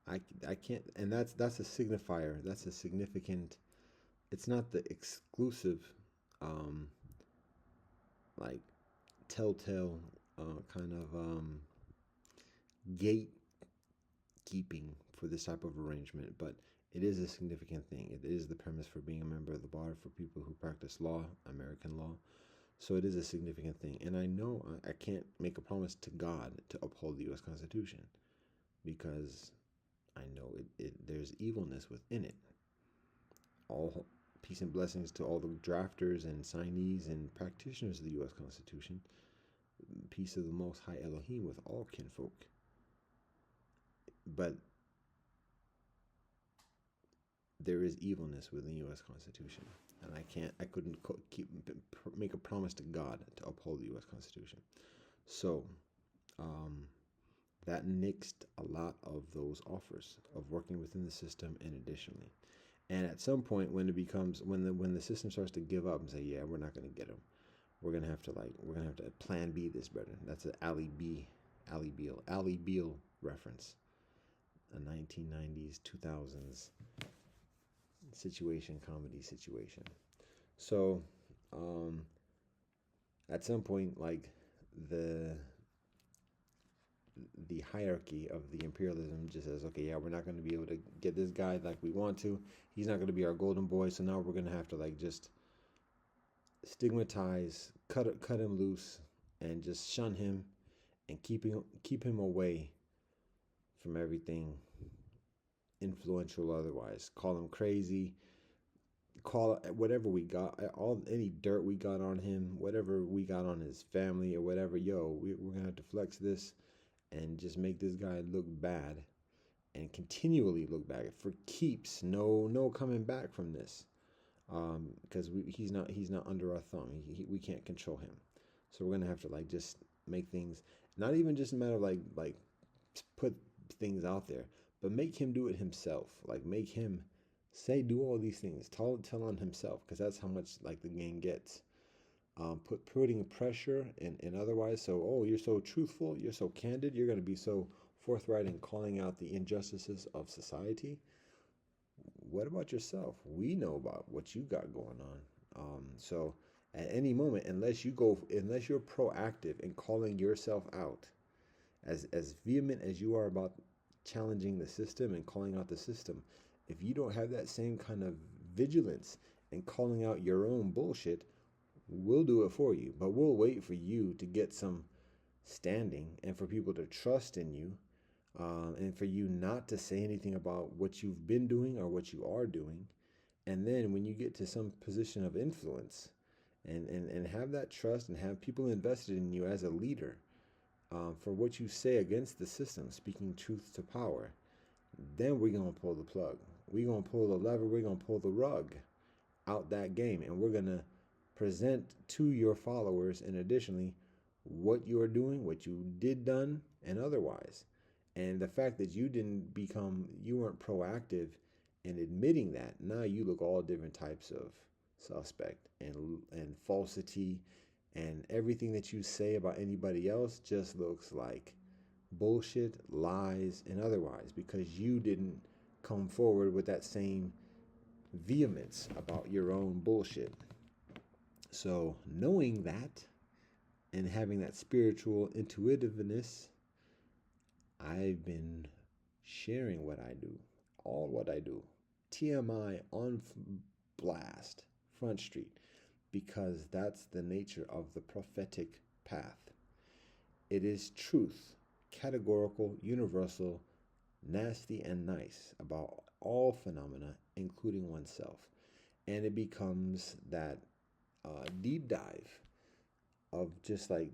I can't, and that's a signifier. That's a significant. It's not the exclusive, um, like telltale kind of gatekeeping for this type of arrangement, but it is a significant thing. It is the premise for being a member of the bar for people who practice law, American law. So it is a significant thing. And I know I can't make a promise to God to uphold the U.S. Constitution because I know there's evilness within it. All peace and blessings to all the drafters and signees and practitioners of the U.S. Constitution. Peace of the Most High Elohim with all kinfolk. But there is evilness within the U.S. Constitution, and I couldn't make a promise to God to uphold the U.S. Constitution. So that nixed a lot of those offers of working within the system, and additionally, and at some point when it becomes when the system starts to give up and say, yeah, we're not going to get them, we're gonna have to plan B this, brother. That's an Ali Beale reference, a 1990s 2000s comedy situation. So at some point, like the hierarchy of the imperialism just says, okay, yeah, we're not going to be able to get this guy like we want to. He's not going to be our golden boy. So now we're going to have to like just stigmatize, cut him loose, and just shun him and keep him away from everything influential otherwise. Call him crazy, call it whatever we got, any dirt we got on him, whatever we got on his family or whatever. We're gonna have to flex this and just make this guy look bad and continually look bad for keeps. No coming back from this, because he's not under our thumb. We can't control him. So we're gonna have to like just make things, not even just a matter of like put things out there, but make him do it himself. Like make him do all these things. Tell on himself, because that's how much like the game gets. Putting pressure and otherwise. So, oh, you're so truthful, you're so candid, you're going to be so forthright in calling out the injustices of society. What about yourself? We know about what you got going on. So at any moment, unless you're proactive in calling yourself out, as vehement as you are about challenging the system and calling out the system, if you don't have that same kind of vigilance in calling out your own bullshit, we'll do it for you. But we'll wait for you to get some standing and for people to trust in you, and for you not to say anything about what you've been doing or what you are doing. And then when you get to some position of influence and have that trust and have people invested in you as a leader, for what you say against the system, speaking truth to power, then we're going to pull the plug. We're going to pull the lever. We're going to pull the rug out that game. And we're going to present to your followers, and additionally, what you are doing, what you done, and otherwise. And the fact that you weren't proactive in admitting that, now you look all different types of suspect and falsity, and everything that you say about anybody else just looks like bullshit, lies, and otherwise, because you didn't come forward with that same vehemence about your own bullshit. So knowing that and having that spiritual intuitiveness, I've been sharing all what I do, TMI on blast, Front Street, because that's the nature of the prophetic path. It is truth, categorical, universal, nasty, and nice about all phenomena, including oneself. And it becomes that deep dive of just like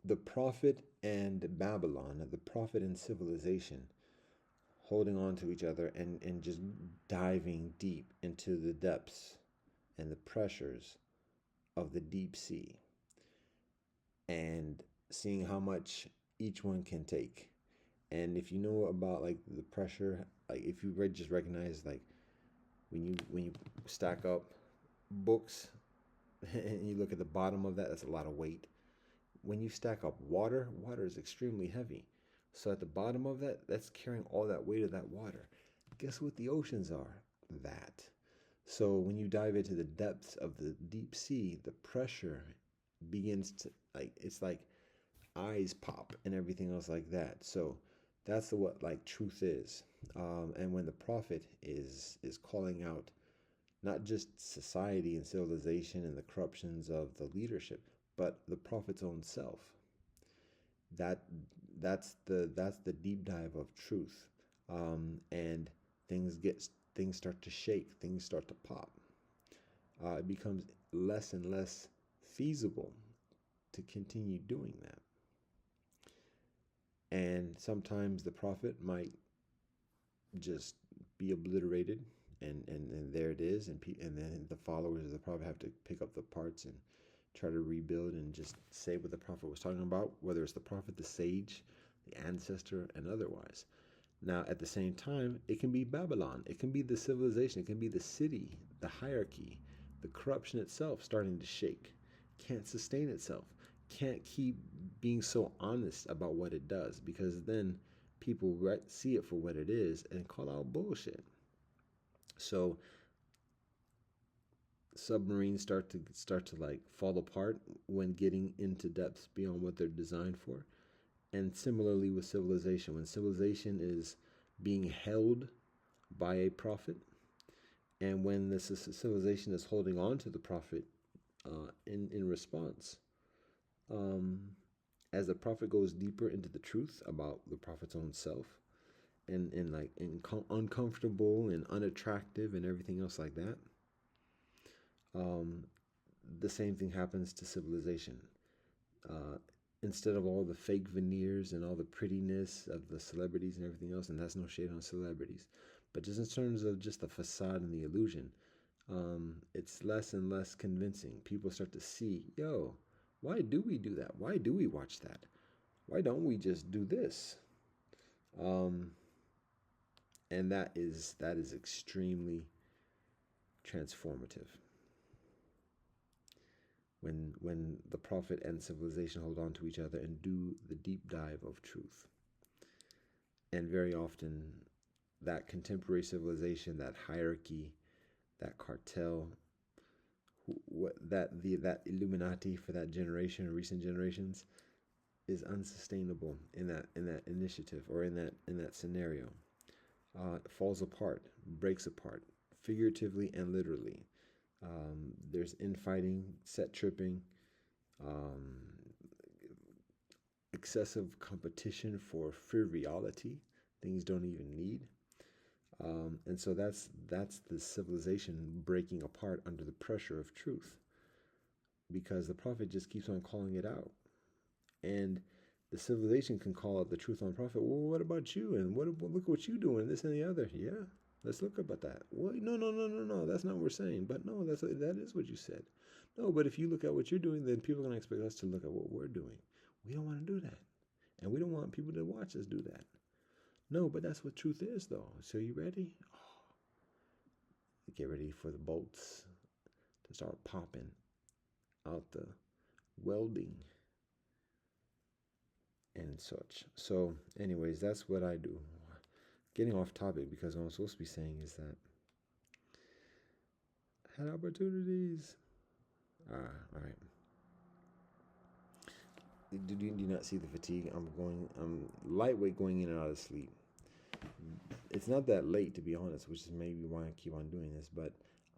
the prophet and Babylon, the prophet and civilization, holding on to each other and just diving deep into the depths and the pressures of the deep sea, and seeing how much each one can take. And if you know about like the pressure, like if you just recognize like when you stack up books and you look at the bottom of that, that's a lot of weight. When you stack up water, water is extremely heavy. So at the bottom of that, that's carrying all that weight of that water. Guess what the oceans are? That. So when you dive into the depths of the deep sea, the pressure begins to, like, it's like eyes pop and everything else like that. So that's what like truth is. And when the prophet is calling out not just society and civilization and the corruptions of the leadership, but the prophet's own self. That that's the deep dive of truth, and things start to shake, things start to pop. It becomes less and less feasible to continue doing that, and sometimes the prophet might just be obliterated, and there it is, and then the followers of the prophet have to pick up the parts and try to rebuild and just say what the prophet was talking about, whether it's the prophet, the sage, the ancestor, and otherwise. Now, at the same time, it can be Babylon, it can be the civilization, it can be the city, the hierarchy, the corruption itself starting to shake, can't sustain itself, can't keep being so honest about what it does, because then people see it for what it is and call out bullshit. So submarines start to like fall apart when getting into depths beyond what they're designed for. And similarly with civilization, when civilization is being held by a prophet, and when this civilization is holding on to the prophet in response, um, as the prophet goes deeper into the truth about the prophet's own self, and like uncomfortable and unattractive and everything else like that, um, the same thing happens to civilization. Uh, Instead of all the fake veneers and all the prettiness of the celebrities and everything else, and that's no shade on celebrities, but just in terms of just the facade and the illusion, it's less and less convincing. People start to see, yo, why do we do that? Why do we watch that? Why don't we just do this? Um, and that is extremely transformative. When the prophet and civilization hold on to each other and do the deep dive of truth. And very often that contemporary civilization, that hierarchy, that cartel, that Illuminati for that generation or recent generations is unsustainable in that initiative or in that scenario. It falls apart, breaks apart, figuratively and literally. There's infighting, set tripping, um, excessive competition for frivolity, things don't even need. And so that's the civilization breaking apart under the pressure of truth, because the prophet just keeps on calling it out, and the civilization can call out the truth on prophet. Well, what about you? And look what you doing, this and the other. Yeah, let's look about that. Well, no, that's not what we're saying. But no, that is what you said. No, but if you look at what you're doing, then people are gonna expect us to look at what we're doing. We don't want to do that, and we don't want people to watch us do that. No, but that's what truth is, though. So you ready? Oh, get ready for the bolts to start popping out the welding and such. So, anyways, that's what I do. Getting off topic, because what I'm supposed to be saying is that I had opportunities. All right. Do you not see the fatigue? I'm lightweight going in and out of sleep. It's not that late, to be honest, which is maybe why I keep on doing this, but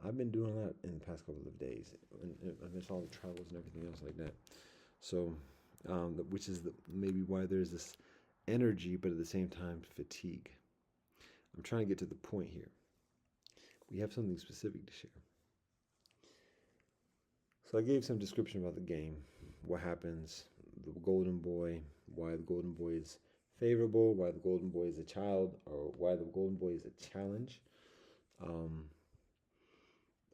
I've been doing that in the past couple of days, and it's all the travels and everything else like that. So, which is maybe why there's this energy, but at the same time fatigue. I'm trying to get to the point here. We have something specific to share. So I gave some description about the game, what happens, the golden boy, why the golden boy is favorable, why the golden boy is a child, or why the golden boy is a challenge.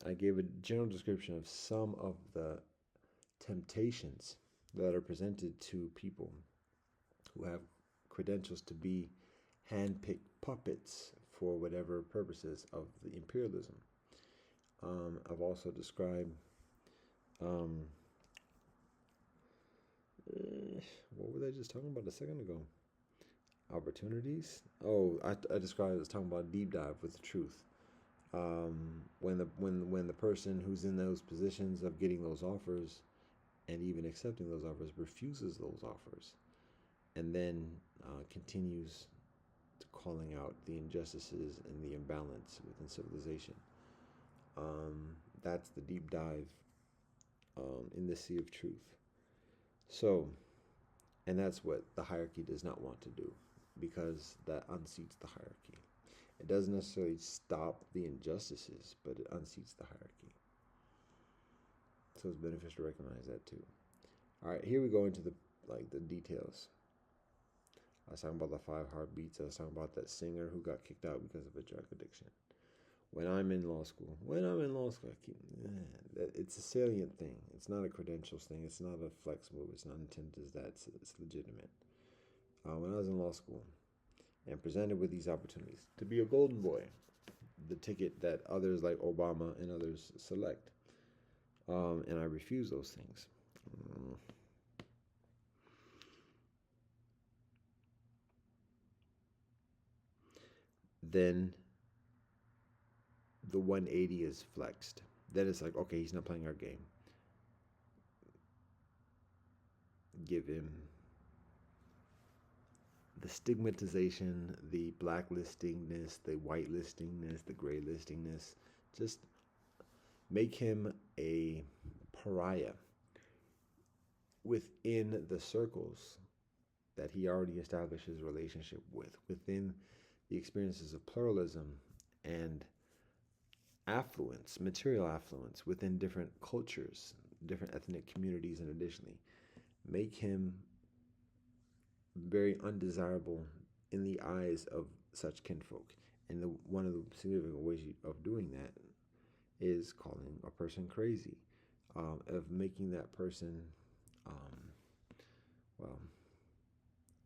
I gave a general description of some of the temptations that are presented to people who have credentials to be hand-picked puppets for whatever purposes of the imperialism. I've also described Um, what were they just talking about a second ago? Opportunities. Oh, I described it as talking about deep dive with the truth. When the person who's in those positions of getting those offers and even accepting those offers refuses those offers, and then continues to calling out the injustices and the imbalance within civilization. That's the deep dive in the sea of truth. So, and that's what the hierarchy does not want to do, because that unseats the hierarchy. It doesn't necessarily stop the injustices, but it unseats the hierarchy. So it's beneficial to recognize that too. All right, here we go into the details. I was talking about the 5 heartbeats. I was talking about that singer who got kicked out because of a drug addiction. When I'm in law school, it's a salient thing. It's not a credentials thing. It's not a flex move. It's not intended as that. It's legitimate. When I was in law school and presented with these opportunities to be a golden boy, the ticket that others like Obama and others select, and I refuse those things. Then the 180 is flexed. Then it's like, okay, he's not playing our game. Give him the stigmatization, the blacklistingness, the whitelistingness, the graylistingness. Just make him a pariah within the circles that he already established his relationship with, within the experiences of pluralism and affluence, material affluence within different cultures, different ethnic communities, and additionally, make him very undesirable in the eyes of such kinfolk. And one of the significant ways of doing that is calling a person crazy, of making that person, um, well,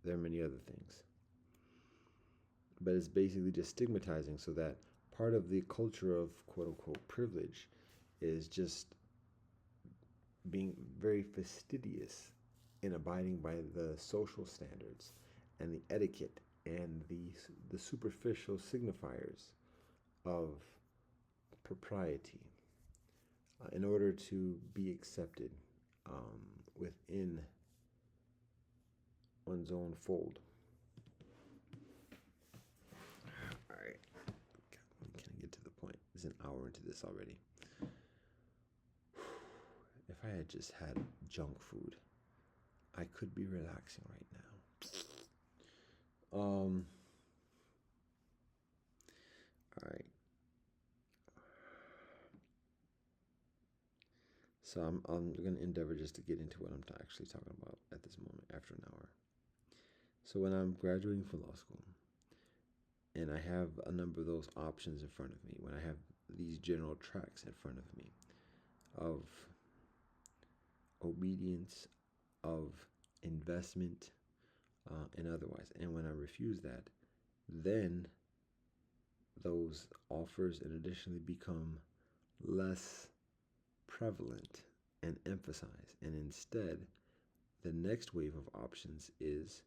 there are many other things. But it's basically just stigmatizing, so that part of the culture of quote unquote privilege is just being very fastidious in abiding by the social standards and the etiquette and the superficial signifiers of propriety in order to be accepted within one's own fold. All right, can I get to the point? It's an hour into this already. If I had just had junk food, I could be relaxing right now. All right. So I'm going to endeavor just to get into what I'm actually talking about at this moment after an hour. So when I'm graduating from law school and I have a number of those options in front of me, when I have these general tracks in front of me of obedience, of investment, and otherwise, and when I refuse that, then those offers and additionally become less prevalent and emphasized. And instead, the next wave of options is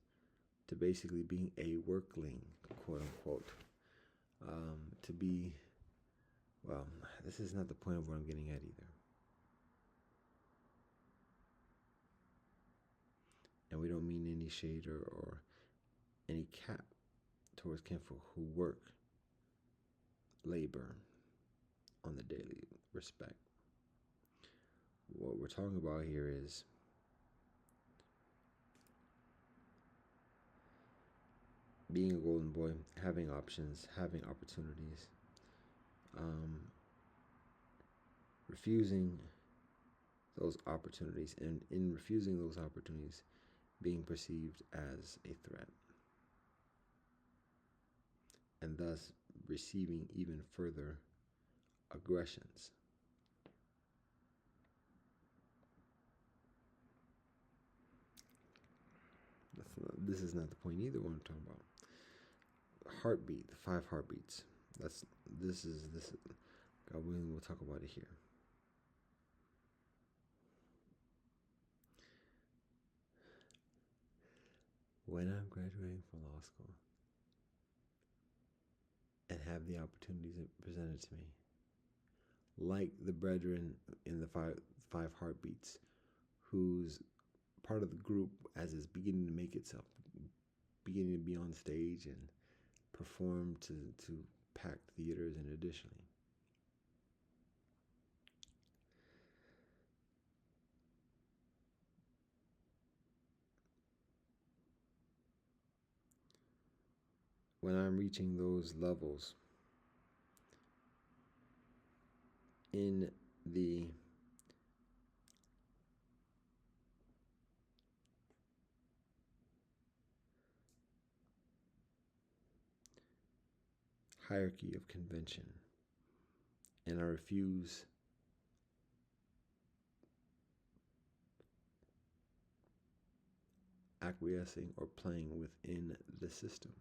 to basically being a workling, quote unquote. To be, well, this is not the point of what I'm getting at either. And we don't mean any shade or any cap towards kinfolk who work, labor on the daily, respect. What we're talking about here is being a golden boy, having options, having opportunities, refusing those opportunities, and in refusing those opportunities, being perceived as a threat, and thus receiving even further aggressions. This is not the point either. What I'm talking about, heartbeat, the 5 heartbeats. This is God willing, we'll talk about it here. when I'm graduating from law school and have the opportunities presented to me, like the brethren in the five heartbeats, who's part of the group as it's beginning to make itself, beginning to be on stage and perform to packed theaters and additionally. When I'm reaching those levels in the hierarchy of convention, and I refuse acquiescing or playing within the system,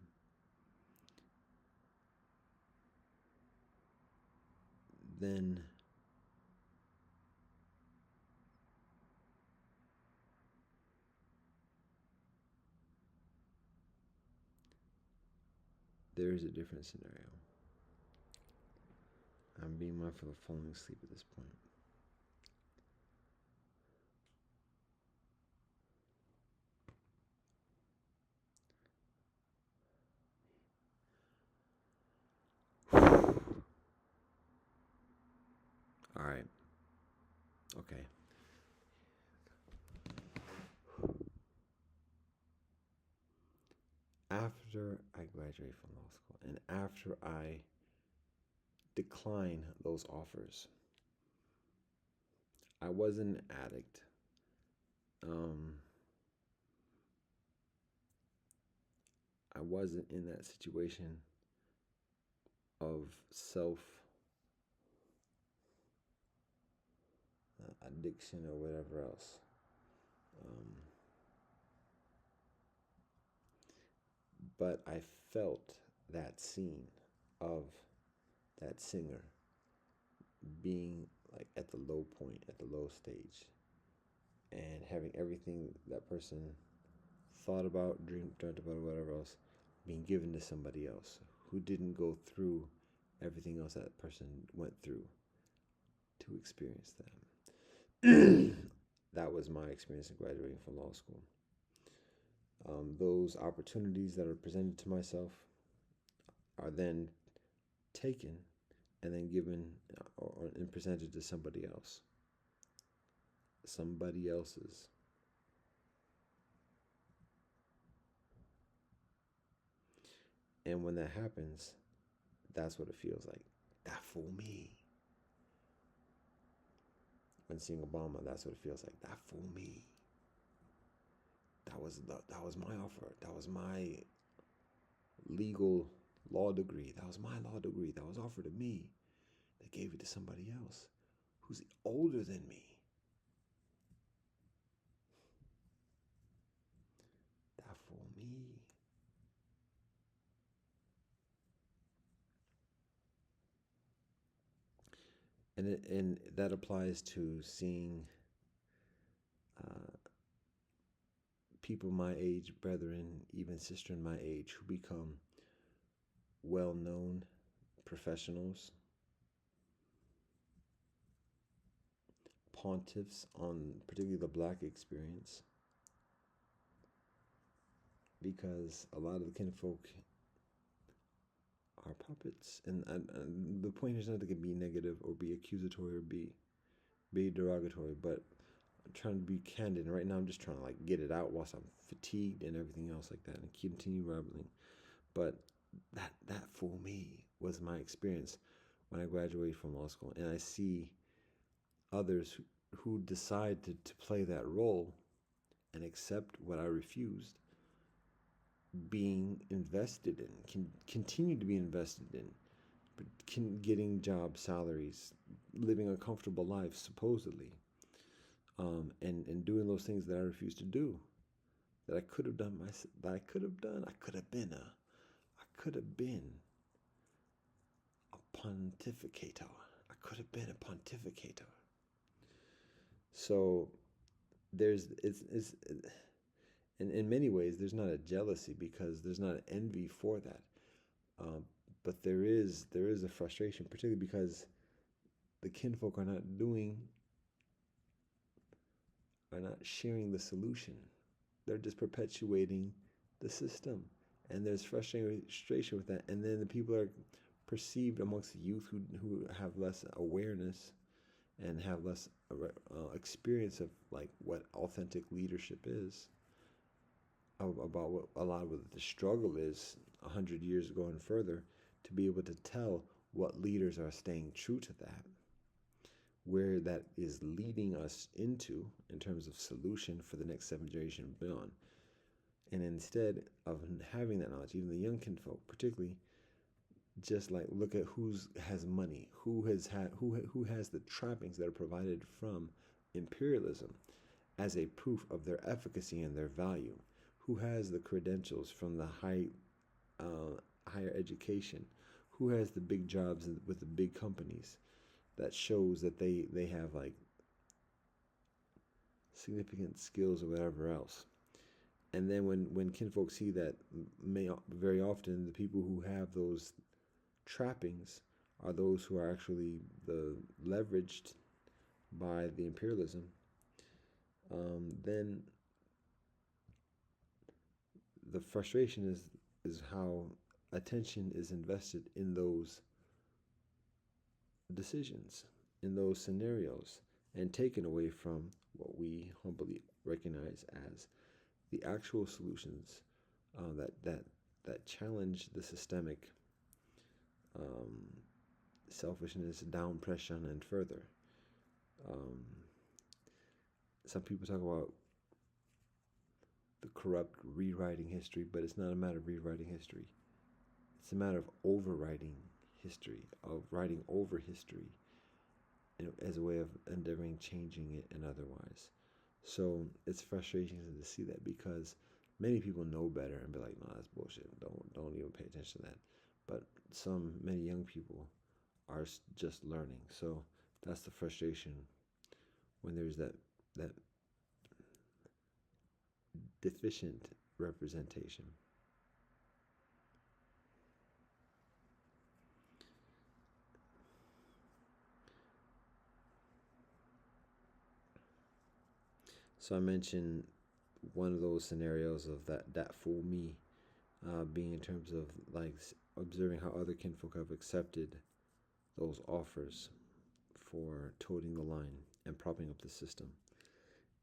then there is a different scenario. I'm being mindful of falling asleep at this point. All right. Okay. After I graduate from law school and after I decline those offers, I was an addict. I wasn't in that situation of self addiction or whatever else. But I felt that scene of that singer being like at the low point, at the low stage, and having everything that person thought about, dreamt about, whatever else, being given to somebody else who didn't go through everything else that person went through to experience that. That was my experience in graduating from law school. Those opportunities that are presented to myself are then taken and then given and presented to somebody else. Somebody else's. And when that happens, that's what it feels like. That fool me. When seeing Obama, that's what it feels like. That fool me. That was my offer. That was my legal law degree. That was my law degree. That was offered to me. They gave it to somebody else who's older than me. That fool me. And that applies to seeing people my age, brethren, even sister in my age, who become well-known professionals, pontiffs on particularly the black experience, because a lot of the kinfolk are puppets, and the point is not to be negative or be accusatory or be derogatory, but I'm trying to be candid. And right now, I'm just trying to like get it out whilst I'm fatigued and everything else like that, and continue rambling. But that for me was my experience when I graduated from law school, and I see others who decide to play that role and accept what I refused, being invested in, can continue to be invested in, getting jobs, salaries, living a comfortable life, supposedly, and doing those things that I refused to do, that I could have done, I could have been a pontificator. I could have been a pontificator. So there's And in many ways, there's not a jealousy because there's not an envy for that. Um, but there is a frustration, particularly because the kinfolk are not sharing the solution. They're just perpetuating the system, and there's frustration with that. And then the people are perceived amongst the youth who have less awareness and have less experience of like what authentic leadership is, about what a lot of what the struggle is 100 years ago and further, to be able to tell what leaders are staying true to that, where that is leading us into in terms of solution for the next 7 generation and beyond. And instead of having that knowledge, even the young kinfolk particularly, just like look at has money, who has the trappings that are provided from imperialism as a proof of their efficacy and their value, who has the credentials from the higher education, who has the big jobs with the big companies that shows that they have like significant skills or whatever else. And then when kinfolk see that, very often the people who have those trappings are those who are actually the leveraged by the imperialism, then the frustration is how attention is invested in those decisions, in those scenarios, and taken away from what we humbly recognize as the actual solutions that challenge the systemic selfishness, down pressure, and further. Some people talk about the corrupt rewriting history, but it's not a matter of rewriting history. It's a matter of overwriting history, of writing over history as a way of endeavoring changing it and otherwise. So it's frustrating to see that because many people know better and be like, no, that's bullshit. Don't even pay attention to that. But many young people are just learning. So that's the frustration when there's that deficient representation. So I mentioned one of those scenarios of that fool me, being in terms of like observing how other kinfolk have accepted those offers for toting the line and propping up the system,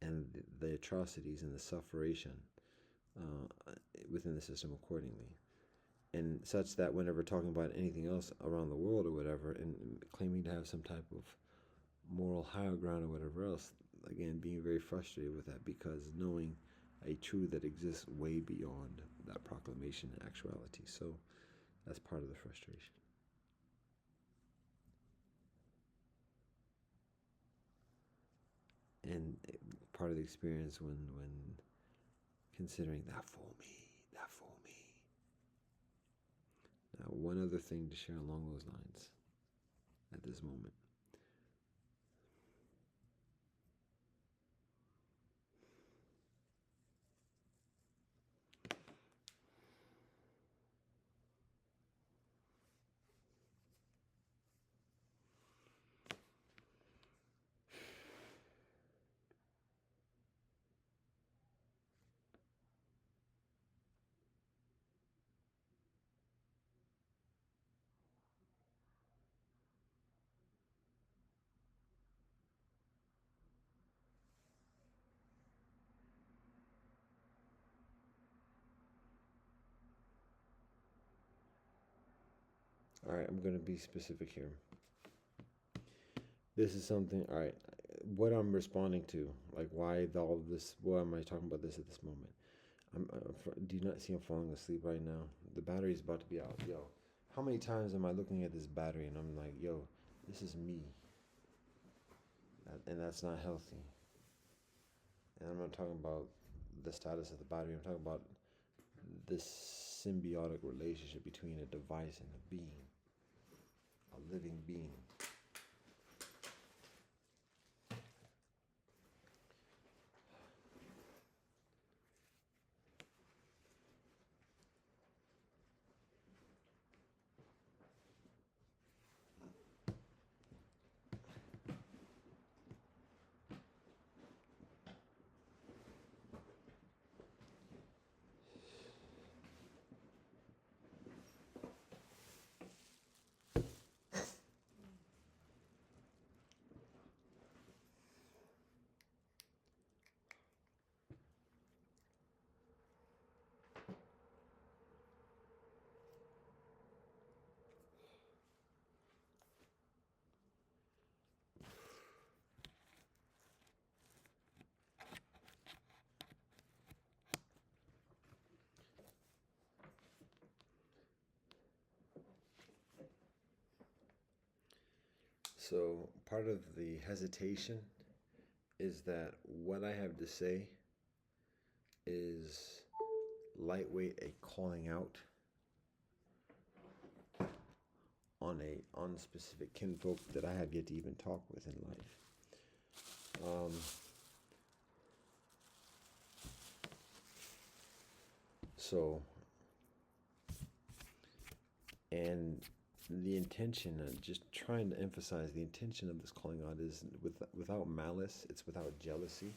and the atrocities and the sufferation within the system accordingly. And such that whenever talking about anything else around the world or whatever, and claiming to have some type of moral higher ground or whatever else, again, being very frustrated with that because knowing a truth that exists way beyond that proclamation and actuality. So that's part of the frustration. And part of the experience when considering that fool me. Now, one other thing to share along those lines at this moment. All right, I'm going to be specific here. This is something, all right, what I'm responding to, like why all of this, why am I talking about this at this moment? Do you not see I'm falling asleep right now? The battery's about to be out. Yo, how many times am I looking at this battery and I'm like, yo, this is me. And that's not healthy. And I'm not talking about the status of the battery. I'm talking about this symbiotic relationship between a device and a being, a living being. So part of the hesitation is that what I have to say is lightweight, a calling out on specific kinfolk that I have yet to even talk with in life. So, and the intention, just trying to emphasize the intention of this calling out is without malice. It's without jealousy.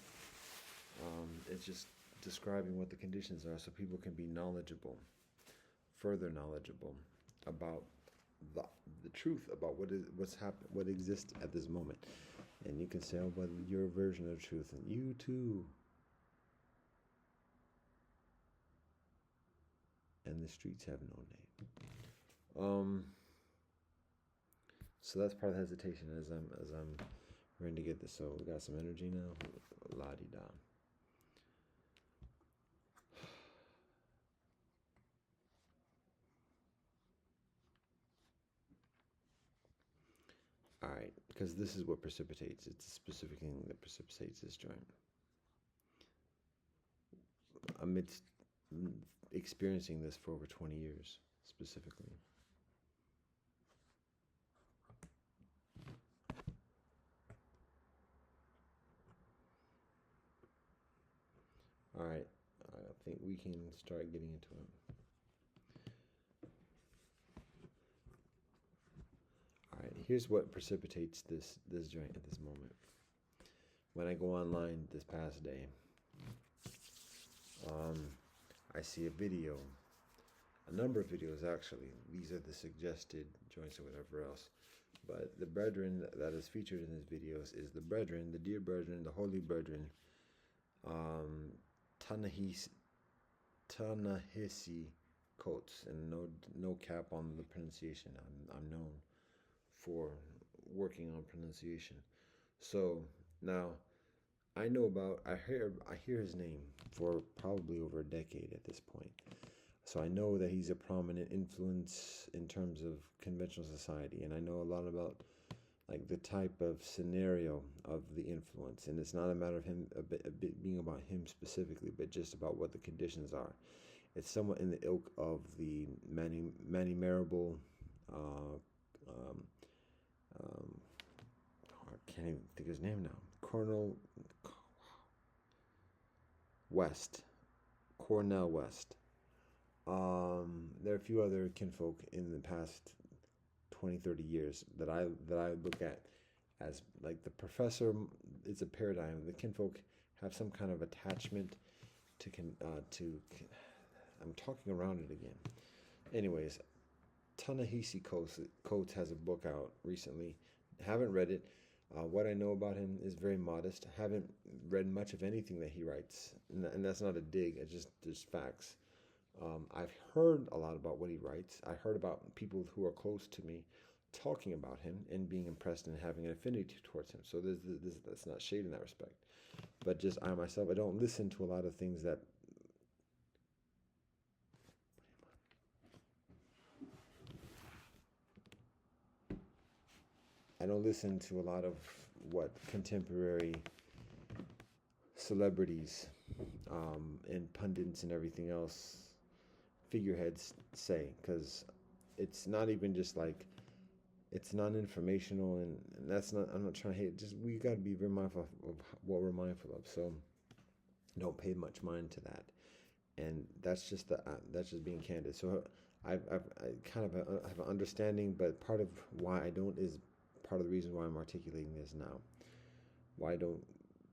It's just describing what the conditions are, so people can be knowledgeable, further knowledgeable about the the truth about what's happened, what exists at this moment. And you can say, oh, but your version of truth, and you too. And the streets have no name. So that's part of the hesitation as I'm ready to get this. So we got some energy now. La di da. All right, because this is what precipitates. It's a specific thing that precipitates this joint. Amidst experiencing this for over 20 years, specifically. All right, I think we can start getting into it. All right, here's what precipitates this joint at this moment. When I go online this past day, I see a video, a number of videos actually. These are the suggested joints or whatever else. But the brethren that is featured in these videos is the brethren, the dear brethren, the holy brethren, Ta-Nehisi Coates, and no cap on the pronunciation. I'm known for working on pronunciation. So now I hear his name for probably over a decade at this point. So I know that he's a prominent influence in terms of conventional society, and I know a lot about like the type of scenario of the influence. And it's not a matter of him a bit being about him specifically, but just about what the conditions are. It's somewhat in the ilk of the Manny Marable. I can't even think of his name now. Cornel West. Cornel West. There are a few other kinfolk in the past 20, 30 years that I look at as like the professor. It's a paradigm. The kinfolk have some kind of attachment to I'm talking around it again. Anyways, Ta-Nehisi Coates has a book out recently. Haven't read it. What I know about him is very modest. I haven't read much of anything that he writes, and that's not a dig. It's just facts. I've heard a lot about what he writes. I heard about people who are close to me talking about him and being impressed and having an affinity towards him. So that's not shade in that respect. But just I myself, I don't listen to a lot of things that I don't listen to a lot of what contemporary celebrities and pundits and everything else, figureheads say, because it's not even just like, it's non-informational, and that's not, I'm not trying to hate, just we got to be very mindful of what we're mindful of. So don't pay much mind to that. And that's just being candid. So I kind of have an understanding, but part of why I don't is part of the reason why I'm articulating this now. Why I don't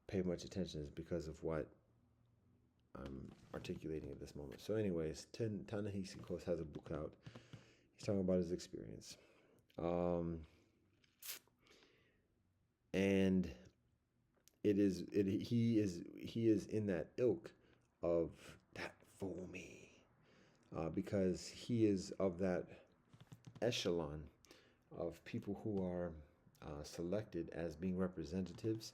pay much attention is because of what I'm articulating at this moment. So anyways, Ta-Nehisi Coates has a book out. He's talking about his experience. And he is in that ilk of that for me, because he is of that echelon of people who are selected as being representatives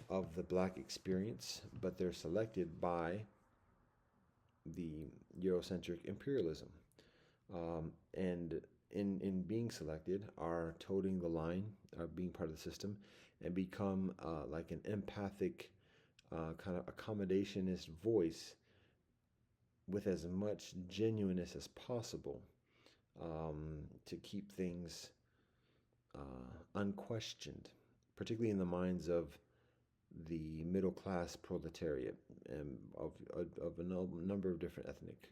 of the black experience, but they're selected by the Eurocentric imperialism. And in being selected are toting the line, are being part of the system, and become like an empathic kind of accommodationist voice with as much genuineness as possible, to keep things unquestioned, particularly in the minds of the middle class proletariat and of a number of different ethnic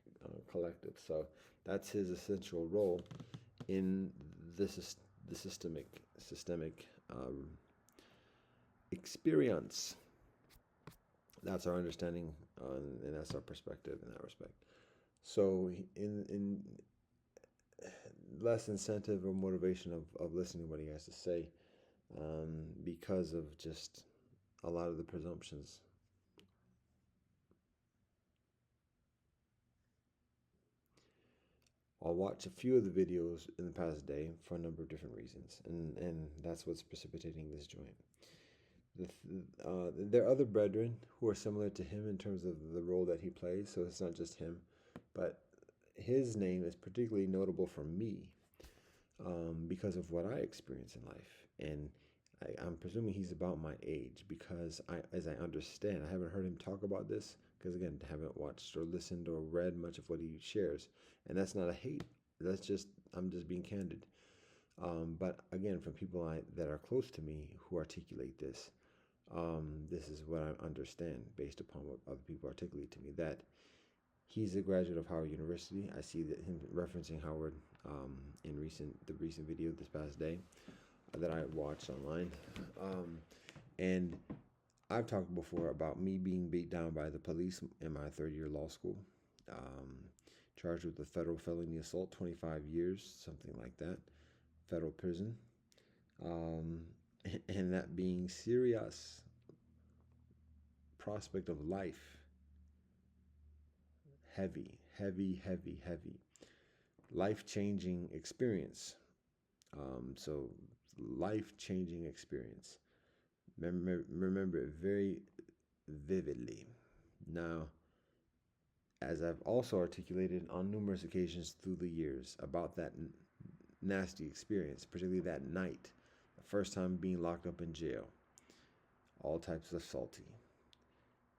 collectives. So that's his essential role in the systemic experience. That's our understanding, and that's our perspective in that respect. So in less incentive or motivation of listening to what he has to say, because of just a lot of the presumptions. I'll watch a few of the videos in the past day for a number of different reasons, and that's what's precipitating this joint. There are other brethren who are similar to him in terms of the role that he plays, so it's not just him, but his name is particularly notable for me, because of what I experience in life. And I'm presuming he's about my age, because as I understand, I haven't heard him talk about this, because again, I haven't watched or listened or read much of what he shares. And that's not a hate. That's just, I'm just being candid. But again, from people that are close to me who articulate this, this is what I understand based upon what other people articulate to me, that he's a graduate of Howard University. I see that him referencing Howard in the recent video this past day that I watched online. And I've talked before about me being beat down by the police in my third year law school, charged with a federal felony assault, 25 years, something like that, federal prison, and that being serious prospect of life, heavy, life-changing experience. So life-changing experience. Remember it very vividly. Now, as I've also articulated on numerous occasions through the years about that nasty experience, particularly that night, the first time being locked up in jail, all types of salty,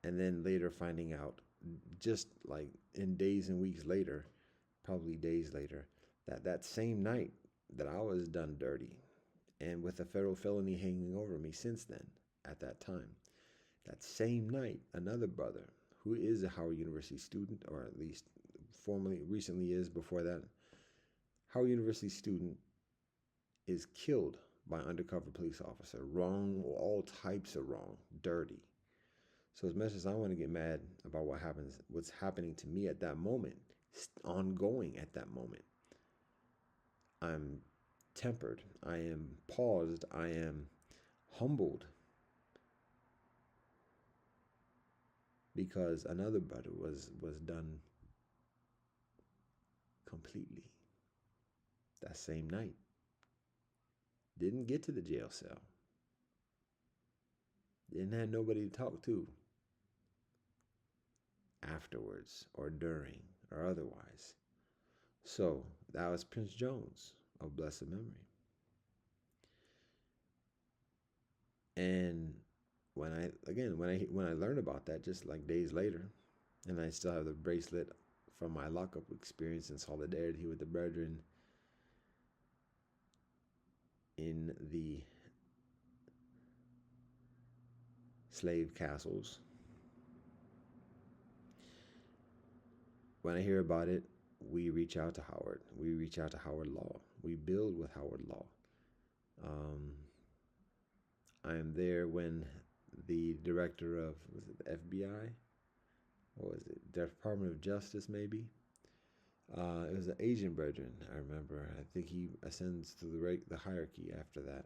and then later finding out, just like in days and weeks later, probably days later, that same night that I was done dirty, and with a federal felony hanging over me since then, at that time, that same night, another brother who is a Howard University student, or at least recently is before that, Howard University student, is killed by an undercover police officer. Wrong, all types of wrong, dirty. So as much as I want to get mad about what's happening to me at that moment, ongoing at that moment, I'm tempered, I am paused, I am humbled, because another brother was done completely that same night. Didn't get to the jail cell. Didn't have nobody to talk to afterwards or during or otherwise. So that was Prince Jones of blessed memory. And when I learned about that, just like days later, and I still have the bracelet from my lockup experience in solidarity with the brethren in the slave castles. When I hear about it, we reach out to Howard. We reach out to Howard Law. We build with Howard Law. I am there when the director of, was it the FBI? What was it? Department of Justice, maybe? It was the Asian brethren, I remember. I think he ascends through the hierarchy after that.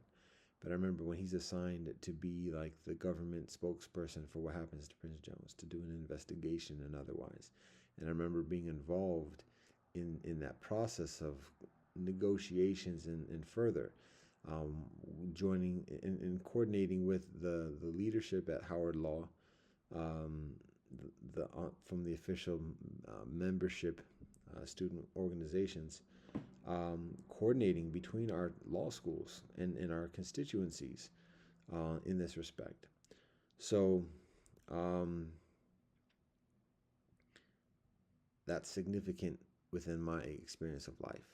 But I remember when he's assigned to be like the government spokesperson for what happens to Prince Jones, to do an investigation and otherwise. And I remember being involved in that process of negotiations and further, joining and coordinating with the leadership at Howard Law, from the official membership student organizations, coordinating between our law schools and our constituencies in this respect. So um, that's significant within my experience of life,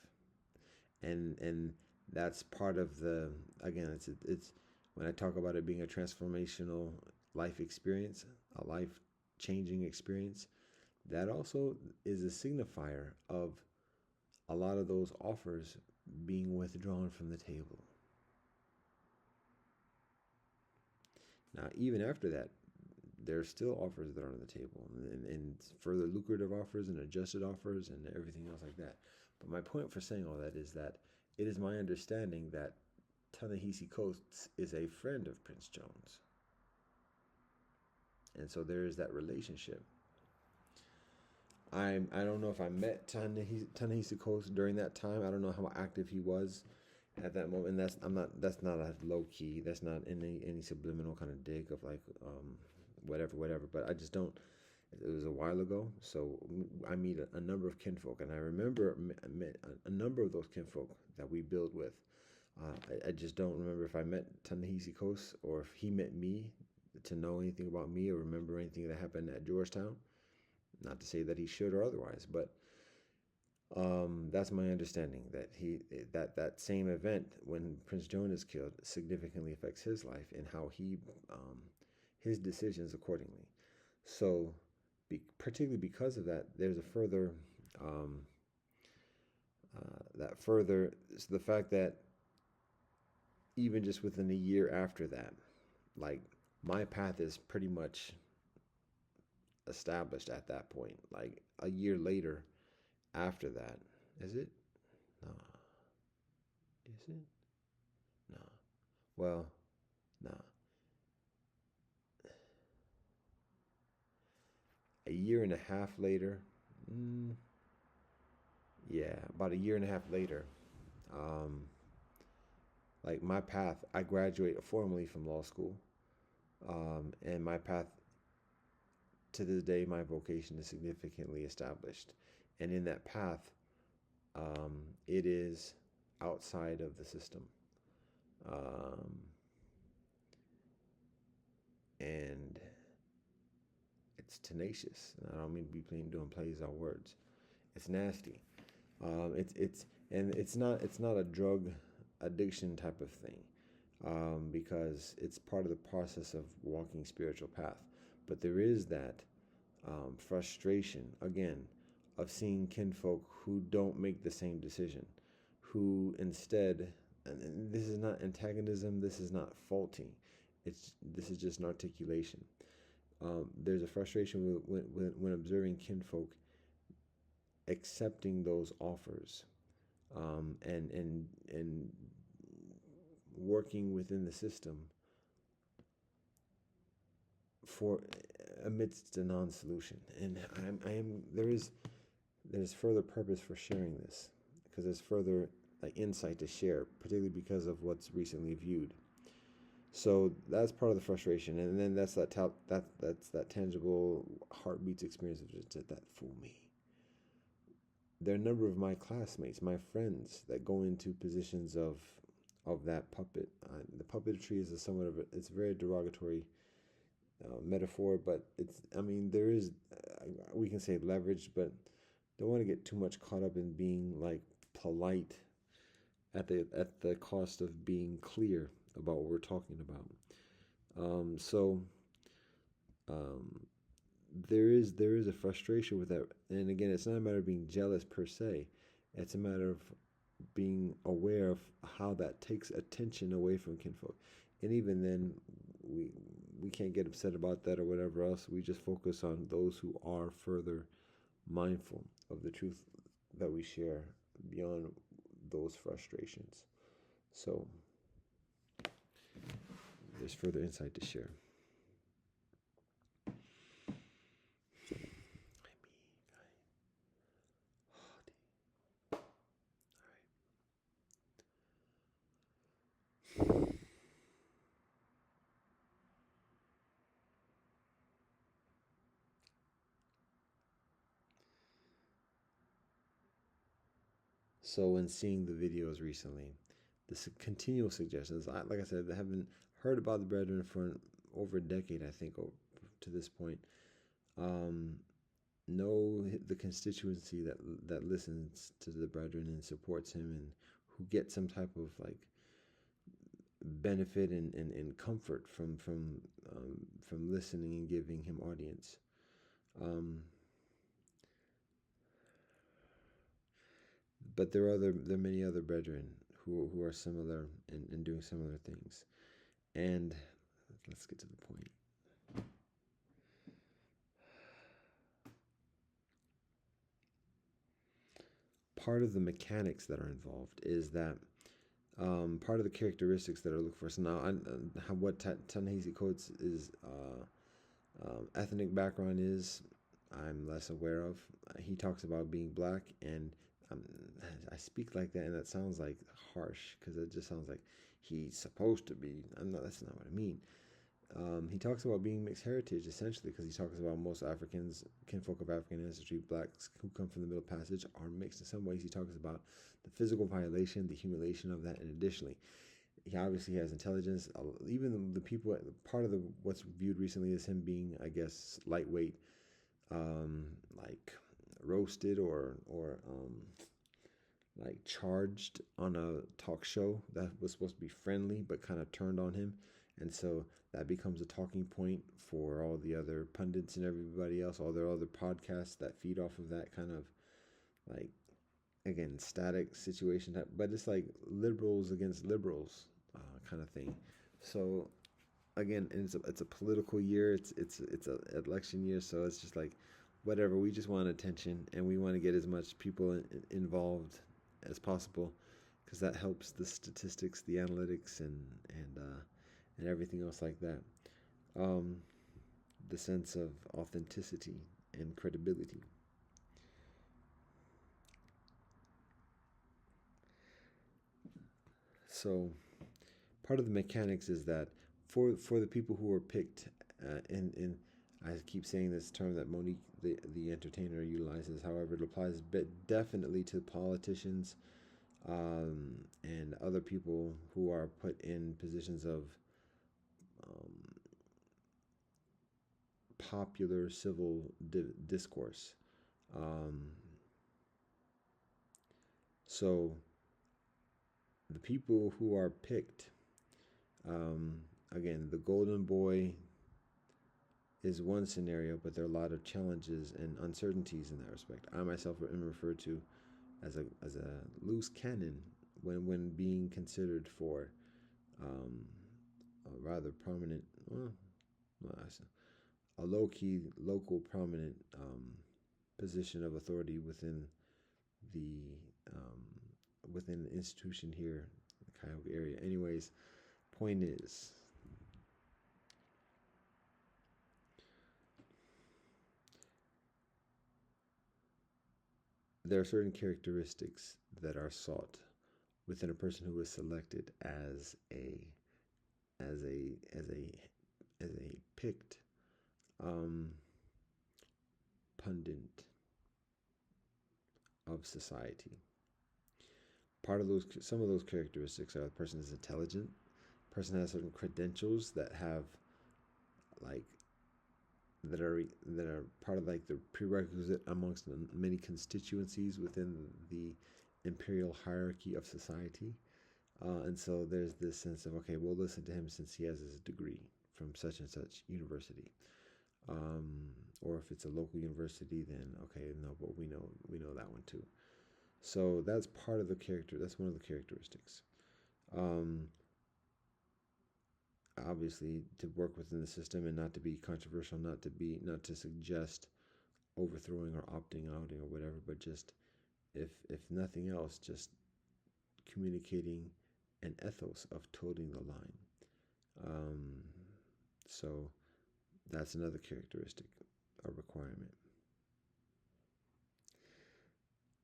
and that's part of the, again, it's when I talk about it being a transformational life experience, a life changing experience, that also is a signifier of a lot of those offers being withdrawn from the table. Now, even after that, there's still offers that are on the table, and further lucrative offers and adjusted offers and everything else like that. But my point for saying all that is that it is my understanding that Ta-Nehisi Coates is a friend of Prince Jones. And so there is that relationship. I don't know if I met Ta-Nehisi Coates during that time. I don't know how active he was at that moment. And that's not a low key. That's not any subliminal kind of dig of like whatever. But I just don't. It was a while ago, so I meet a number of kinfolk, and I remember I met a number of those kinfolk that we build with. I just don't remember if I met Ta-Nehisi Coates or if he met me to know anything about me or remember anything that happened at Georgetown. Not to say that he should or otherwise, but that's my understanding that that same event when Prince Joan is killed significantly affects his life and how he his decisions accordingly. So, particularly because of that, there's a further so the fact that even just within a year after that, like my path is pretty much established at that point. Like a year later, after that, is it? No, is it? No. Well, no. A year and a half later, mm, yeah, about a year and a half later, um, like my path, I graduate formally from law school, and my path to this day, my vocation is significantly established, and in that path, it is outside of the system, um, and it's tenacious. I don't mean to be doing plays on words. It's nasty. And it's not a drug addiction type of thing, because it's part of the process of walking spiritual path. But there is that frustration again of seeing kinfolk who don't make the same decision, who instead, and this is not antagonism, this is not faulting, this is just an articulation. There's a frustration when observing kinfolk accepting those offers, and working within the system for amidst a non-solution. And there's further purpose for sharing this because there's further like insight to share, particularly because of what's recently viewed. So that's part of the frustration, and then that's that tangible heartbeats experience of just that fool me. There are a number of my classmates, my friends, that go into positions of that puppet. The puppetry is it's a very derogatory metaphor, but there is we can say leverage, but don't want to get too much caught up in being like polite at the cost of being clear about what we're talking about. So there is a frustration with that, and again, it's not a matter of being jealous per se. It's a matter of being aware of how that takes attention away from kinfolk, and even then, we can't get upset about that or whatever else. We just focus on those who are further mindful of the truth that we share beyond those frustrations. So there's further insight to share. So when seeing the videos recently, the continual suggestions, like I said, I haven't heard about the Brethren for over a decade, I think, to this point. Um, know the constituency that listens to the Brethren and supports him, and who get some type of like benefit and comfort from listening and giving him audience. Um, but there are many other brethren who are similar and doing similar things. And let's get to the point. Part of the mechanics that are involved is that part of the characteristics that are looked for. So now, what Ta-Nehisi Coates is ethnic background is, I'm less aware of. He talks about being black, and um, I speak like that, and that sounds like harsh because it just sounds like he's supposed to be. I'm not. That's not what I mean. He talks about being mixed heritage essentially because he talks about most Africans, kinfolk of African ancestry, blacks who come from the Middle Passage are mixed. In some ways, he talks about the physical violation, the humiliation of that, and additionally, he obviously has intelligence. Even the people, part of the what's viewed recently as him being, I guess, lightweight, like roasted or like charged on a talk show that was supposed to be friendly but kind of turned on him, and so that becomes a talking point for all the other pundits and everybody else, all their other podcasts that feed off of that kind of like, again, static situation. But it's like liberals against liberals kind of thing. So again, it's a political year. It's a election year, so it's just like whatever. We just want attention, and we want to get as much people involved as possible because that helps the statistics, the analytics, and everything else like that. Um, the sense of authenticity and credibility. So part of the mechanics is that for the people who are picked, in I keep saying this term that Monique the entertainer utilizes. However, it applies definitely to politicians and other people who are put in positions of um, popular civil discourse. Um, so the people who are picked, um, again, the golden boy is one scenario, but there are a lot of challenges and uncertainties in that respect. I myself am referred to as a loose cannon when being considered for um, a rather prominent, well, a low key local prominent position of authority the um, within the institution here, in the Cuyahoga area. Anyways, point is, there are certain characteristics that are sought within a person who is selected as a as a as a picked um, pundit of society. Part of those, some of those characteristics are the person is intelligent, person has certain credentials that have like that are part of like the prerequisite amongst many constituencies within the imperial hierarchy of society. And so there's this sense of, okay, we'll listen to him since he has his degree from such and such university. Um, or if it's a local university, then okay, no, but we know that one too. So that's part of the character. That's one of the characteristics. Um, Obviously, to work within the system and not to be controversial, not to suggest overthrowing or opting out or whatever, but just if nothing else, just communicating an ethos of toting the line. Um, so that's another characteristic, a requirement.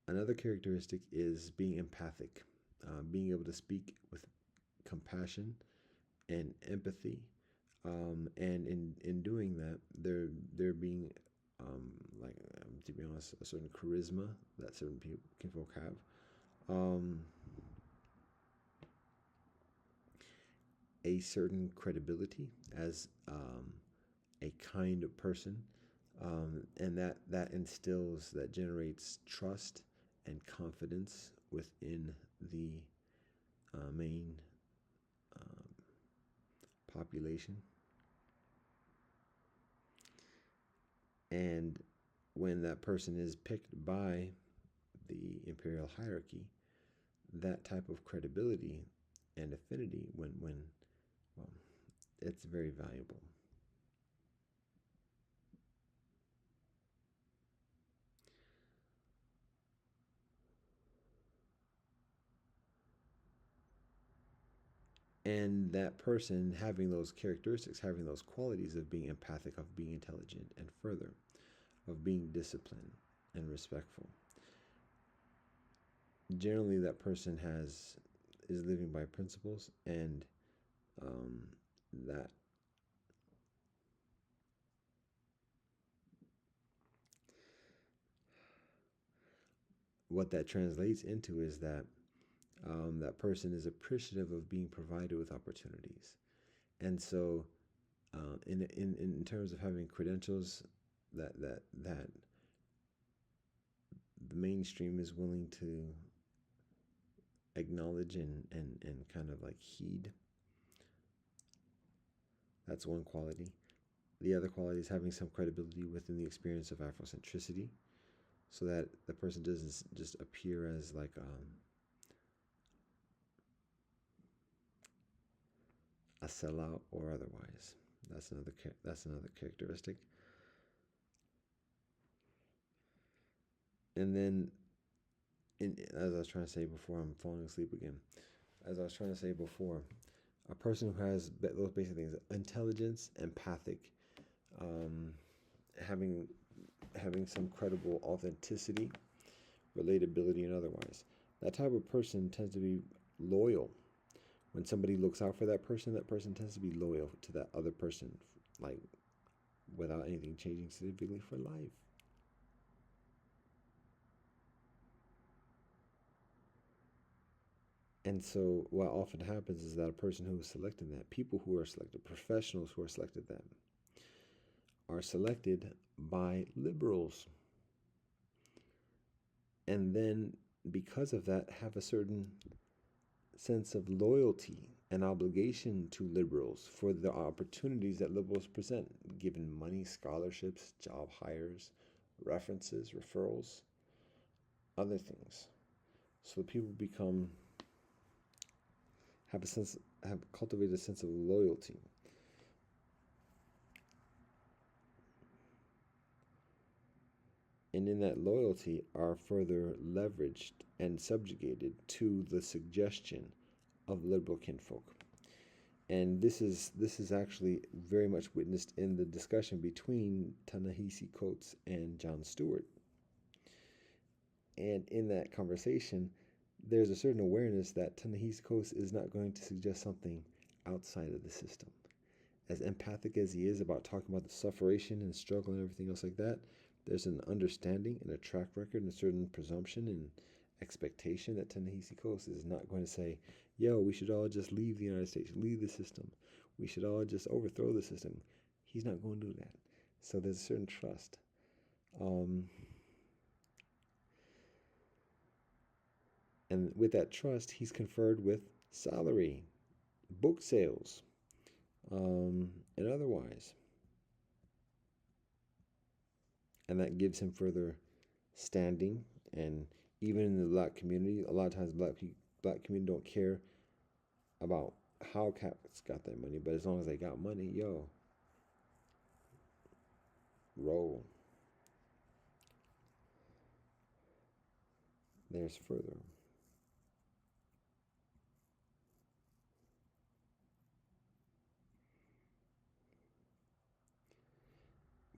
Another characteristic is being empathic, being able to speak with compassion and empathy, and in doing that, they're being to be honest, a certain charisma that certain people folk have, um, a certain credibility as a kind of person, and that instills, that generates trust and confidence within the main um, population. And when that person is picked by the imperial hierarchy, that type of credibility and affinity, when well, it's very valuable. And that person having those characteristics, having those qualities of being empathic, of being intelligent, and further, of being disciplined and respectful. Generally, that person is living by principles, and um, that what that translates into is that that person is appreciative of being provided with opportunities, and so in terms of having credentials that the mainstream is willing to acknowledge and kind of like heed. That's one quality. The other quality is having some credibility within the experience of Afrocentricity, so that the person doesn't just appear as like a sellout or otherwise. That's another characteristic. And then, as I was trying to say before, I'm falling asleep again. As I was trying to say before, a person who has those basic things: intelligence, empathic, um, having having some credible authenticity, relatability, and otherwise. That type of person tends to be loyal. When somebody looks out for that person tends to be loyal to that other person, like without anything changing significantly for life. And so, what often happens is that a person who is selecting that, people who are selected, professionals who are selected that, are selected by liberals. And then, because of that, have a certain sense of loyalty and obligation to liberals for the opportunities that liberals present, given money, scholarships, job hires, references, referrals, other things. So people become have cultivated a sense of loyalty. And in that loyalty are further leveraged and subjugated to the suggestion of liberal kinfolk. And this is actually very much witnessed in the discussion between Ta-Nehisi Coates and Jon Stewart. And in that conversation, there's a certain awareness that Ta-Nehisi Coates is not going to suggest something outside of the system. As empathic as he is about talking about the sufferation and struggle and everything else like that, there's an understanding and a track record and a certain presumption and expectation that Ta-Nehisi Coates is not going to say, yo, we should all just leave the United States, leave the system. We should all just overthrow the system. He's not going to do that. So there's a certain trust. Um, and with that trust, he's conferred with salary, book sales, and otherwise. And that gives him further standing. And even in the black community, a lot of times black community don't care about how cats got their money, but as long as they got money, yo, roll. There's further.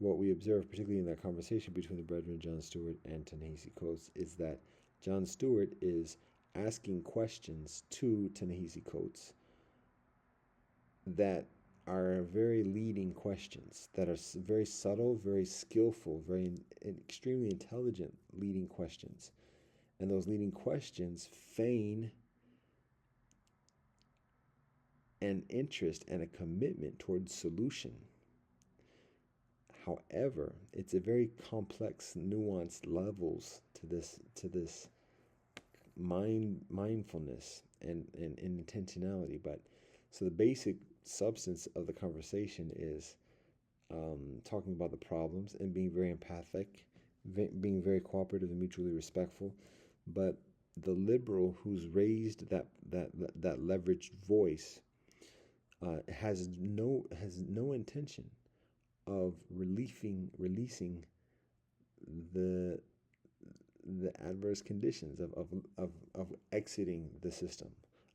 What we observe, particularly in that conversation between the brethren Jon Stewart and Ta-Nehisi Coates, is that Jon Stewart is asking questions to Ta-Nehisi Coates that are very leading questions, that are very subtle, very skillful, very extremely intelligent leading questions. and those leading questions feign an interest and a commitment towards solution. However, it's a very complex, nuanced levels to this mindfulness and intentionality. But so the basic substance of the conversation is talking about the problems and being very empathic, being very cooperative and mutually respectful. But the liberal who's raised that leveraged voice has no intention of releasing the adverse conditions of exiting the system,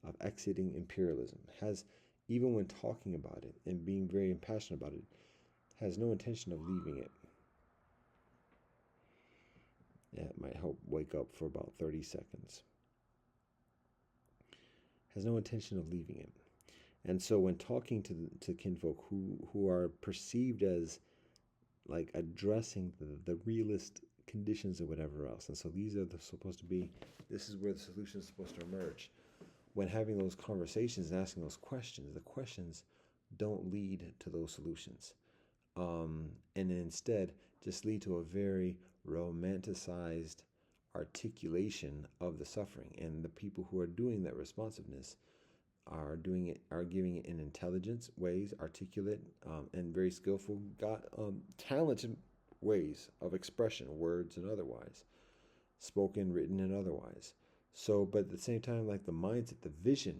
of exiting imperialism. Has, even when talking about it and being very impassioned about it, has no intention of leaving it. That might help wake up for about 30 seconds. Has no intention of leaving it. And so when talking to kinfolk who are perceived as like addressing the realist conditions or whatever else, and so these are supposed to be, this is where the solution is supposed to emerge. When having those conversations and asking those questions, the questions don't lead to those solutions, and instead just lead to a very romanticized articulation of the suffering. And the people who are doing that responsiveness are giving it in intelligent ways, articulate, and very skillful, talented ways of expression, words and otherwise, spoken, written, and otherwise. So, but at the same time, like the mindset, the vision,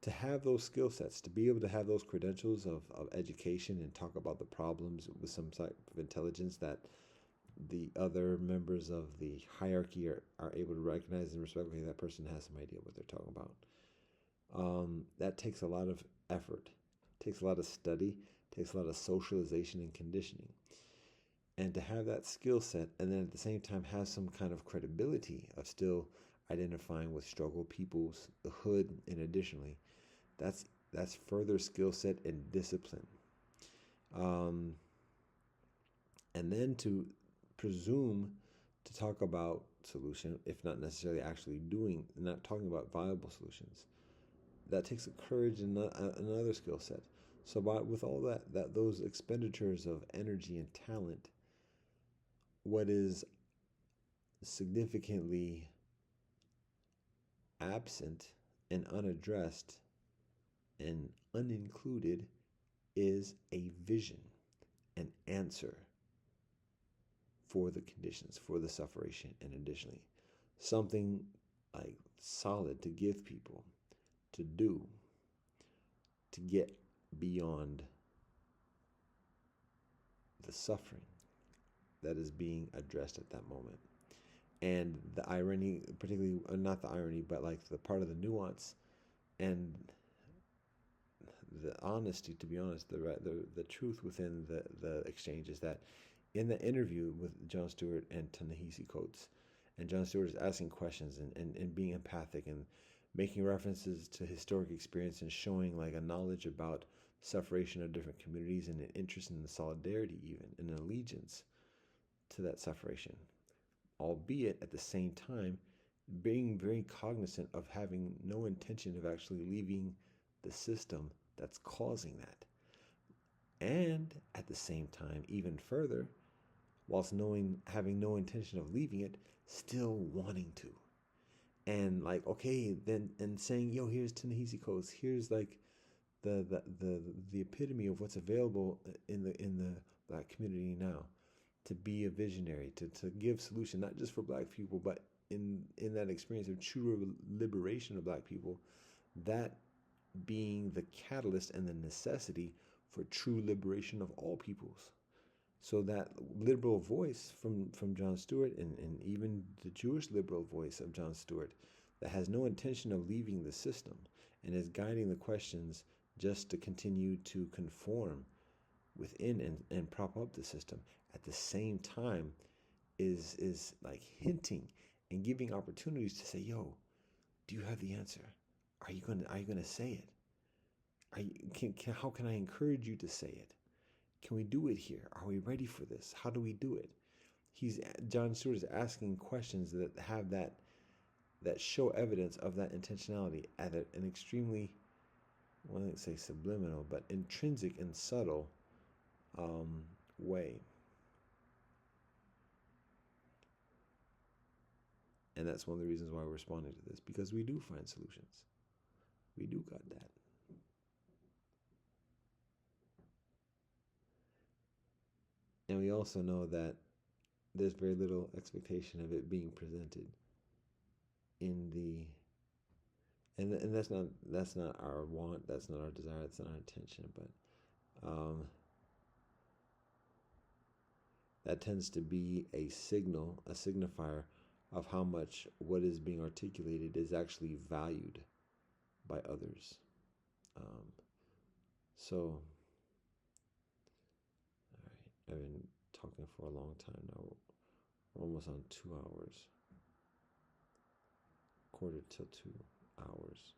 to have those skill sets, to be able to have those credentials of education and talk about the problems with some type of intelligence that the other members of the hierarchy are able to recognize and respect. Okay, that person has some idea what they're talking about. That takes a lot of effort, takes a lot of study, takes a lot of socialization and conditioning. And to have that skill set and then at the same time have some kind of credibility of still identifying with struggle peoples, the hood, and additionally, that's further skill set and discipline. And then to presume to talk about solution, if not necessarily actually not talking about viable solutions, that takes a courage and another skill set. So with all that those expenditures of energy and talent, what is significantly absent and unaddressed and unincluded is a vision, an answer for the conditions, for the suffering, and additionally, something like solid to give people to do to get beyond the suffering that is being addressed at that moment. And the irony, particularly, not the irony, but like the part of the nuance and the honesty, to be honest, the truth within the exchange is that in the interview with Jon Stewart and Ta-Nehisi Coates, and Jon Stewart is asking questions and being empathic and making references to historic experience and showing like a knowledge about suffering of different communities and an interest in the solidarity, even an allegiance to that suffering, albeit at the same time being very cognizant of having no intention of actually leaving the system that's causing that. And at the same time, even further, whilst having no intention of leaving it, still wanting to. And like, okay, then, and saying, yo, here's Ta-Nehisi Coates, here's like the epitome of what's available in the Black community now, to be a visionary, to give solution, not just for Black people, but in that experience of true liberation of Black people, that being the catalyst and the necessity for true liberation of all peoples. So that liberal voice from Jon Stewart and even the Jewish liberal voice of Jon Stewart that has no intention of leaving the system and is guiding the questions just to continue to conform within and prop up the system, at the same time is like hinting and giving opportunities to say, yo, do you have the answer? Are you gonna say it? How can I encourage you to say it? Can we do it here? Are we ready for this? How do we do it? Jon Stewart is asking questions that have that that show evidence of that intentionality at an extremely, well, I wouldn't say subliminal, but intrinsic and subtle way. And that's one of the reasons why we're responding to this, because we do find solutions. We do got that. And we also know that there's very little expectation of it being presented in the, and that's not our want, that's not our desire, that's not our intention, but that tends to be a signal, a signifier of how much what is being articulated is actually valued by others. So, all right, I've been talking for a long time now. We're almost on 2 hours, quarter till 2 hours.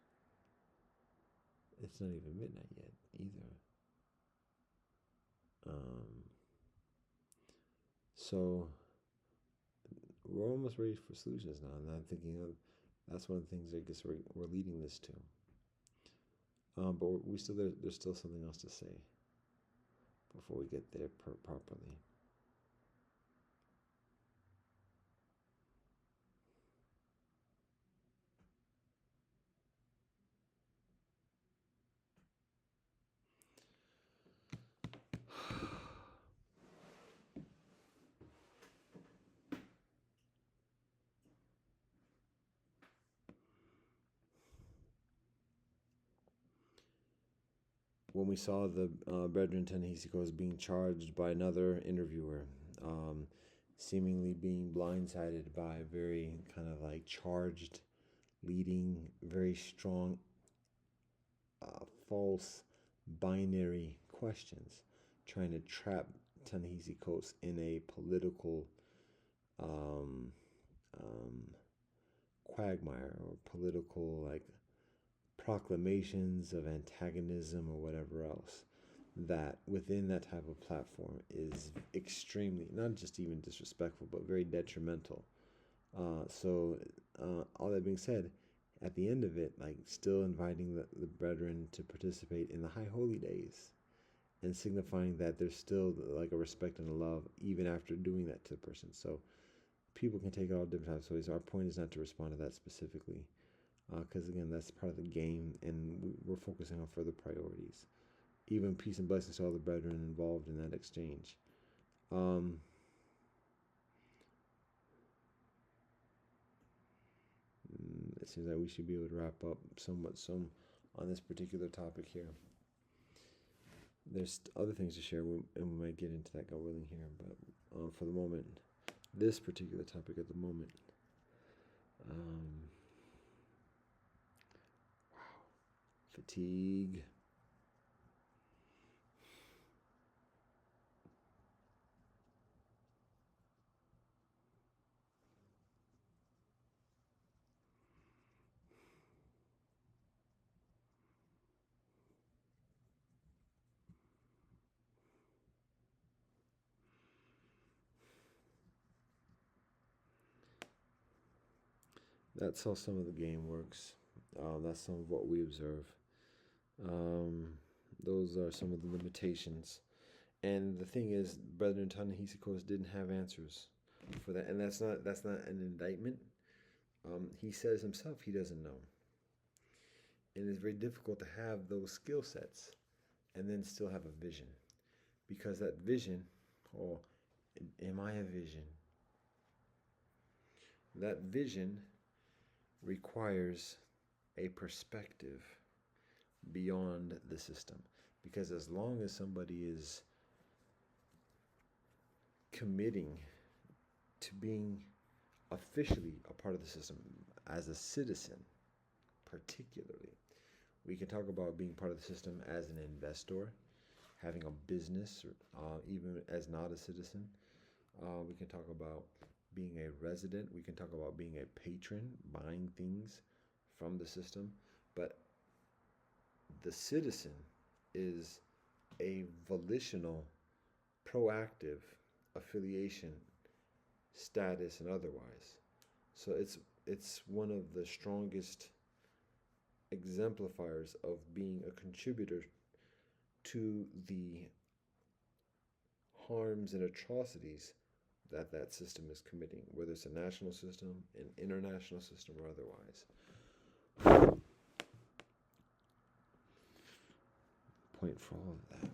It's not even midnight yet either. So we're almost ready for solutions now, and I'm thinking of that's one of the things I guess we're leading this to. But we still there's still something else to say before we get there properly. When we saw the Brethren Ta-Nehisi being charged by another interviewer, seemingly being blindsided by very kind of like charged, leading, very strong, false binary questions, trying to trap Ta-Nehisi Coates in a political quagmire or political like proclamations of antagonism or whatever else, that within that type of platform is extremely, not just even disrespectful, but very detrimental. So all that being said, at the end of it, like still inviting the brethren to participate in the high holy days and signifying that there's still like a respect and a love even after doing that to the person. So people can take it all different types of ways. Our point is not to respond to that specifically, because again, that's part of the game, and we're focusing on further priorities. Even peace and blessings to all the brethren involved in that exchange. It seems like we should be able to wrap up somewhat soon on this particular topic here. There's other things to share, and we might get into that, God willing, here. But for the moment, this particular topic at the moment, fatigue. That's how some of the game works. That's some of what we observe. Those are some of the limitations. And the thing is, Brethren Ta-Nehisi Coates didn't have answers for that, and that's not an indictment. He says himself he doesn't know, and it's very difficult to have those skill sets and then still have a vision, because that vision, or am I a vision? That vision requires a perspective beyond the system, because as long as somebody is committing to being officially a part of the system as a citizen, particularly, we can talk about being part of the system as an investor, having a business, even as not a citizen. We can talk about being a resident. We can talk about being a patron, buying things from the system. But the citizen is a volitional, proactive affiliation, status, and otherwise. So it's it's one of the strongest exemplifiers of being a contributor to the harms and atrocities that that system is committing, whether it's a national system, an international system, or otherwise. Point for all of that.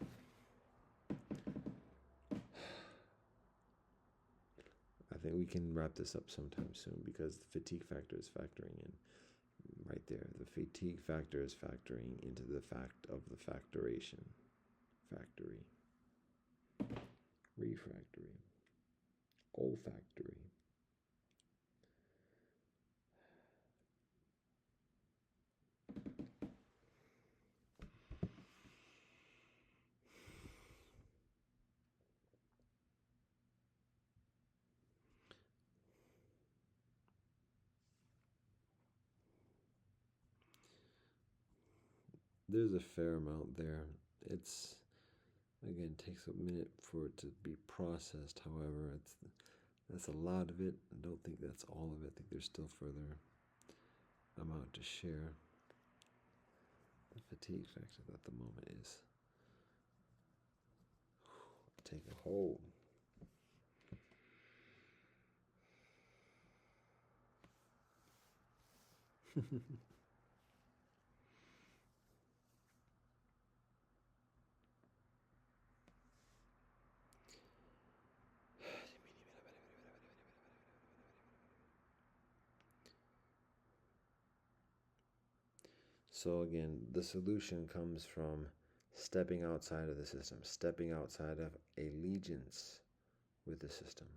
I think we can wrap this up sometime soon because the fatigue factor is factoring in right there. The fatigue factor is factoring into the fact of the factoration. Factory. Refractory. Olfactory. There's a fair amount there. It's again takes a minute for it to be processed. However, that's a lot of it. I don't think that's all of it. I think there's still further amount to share. The fatigue factor at the moment is take a hold. So again, the solution comes from stepping outside of the system, stepping outside of allegiance with the system.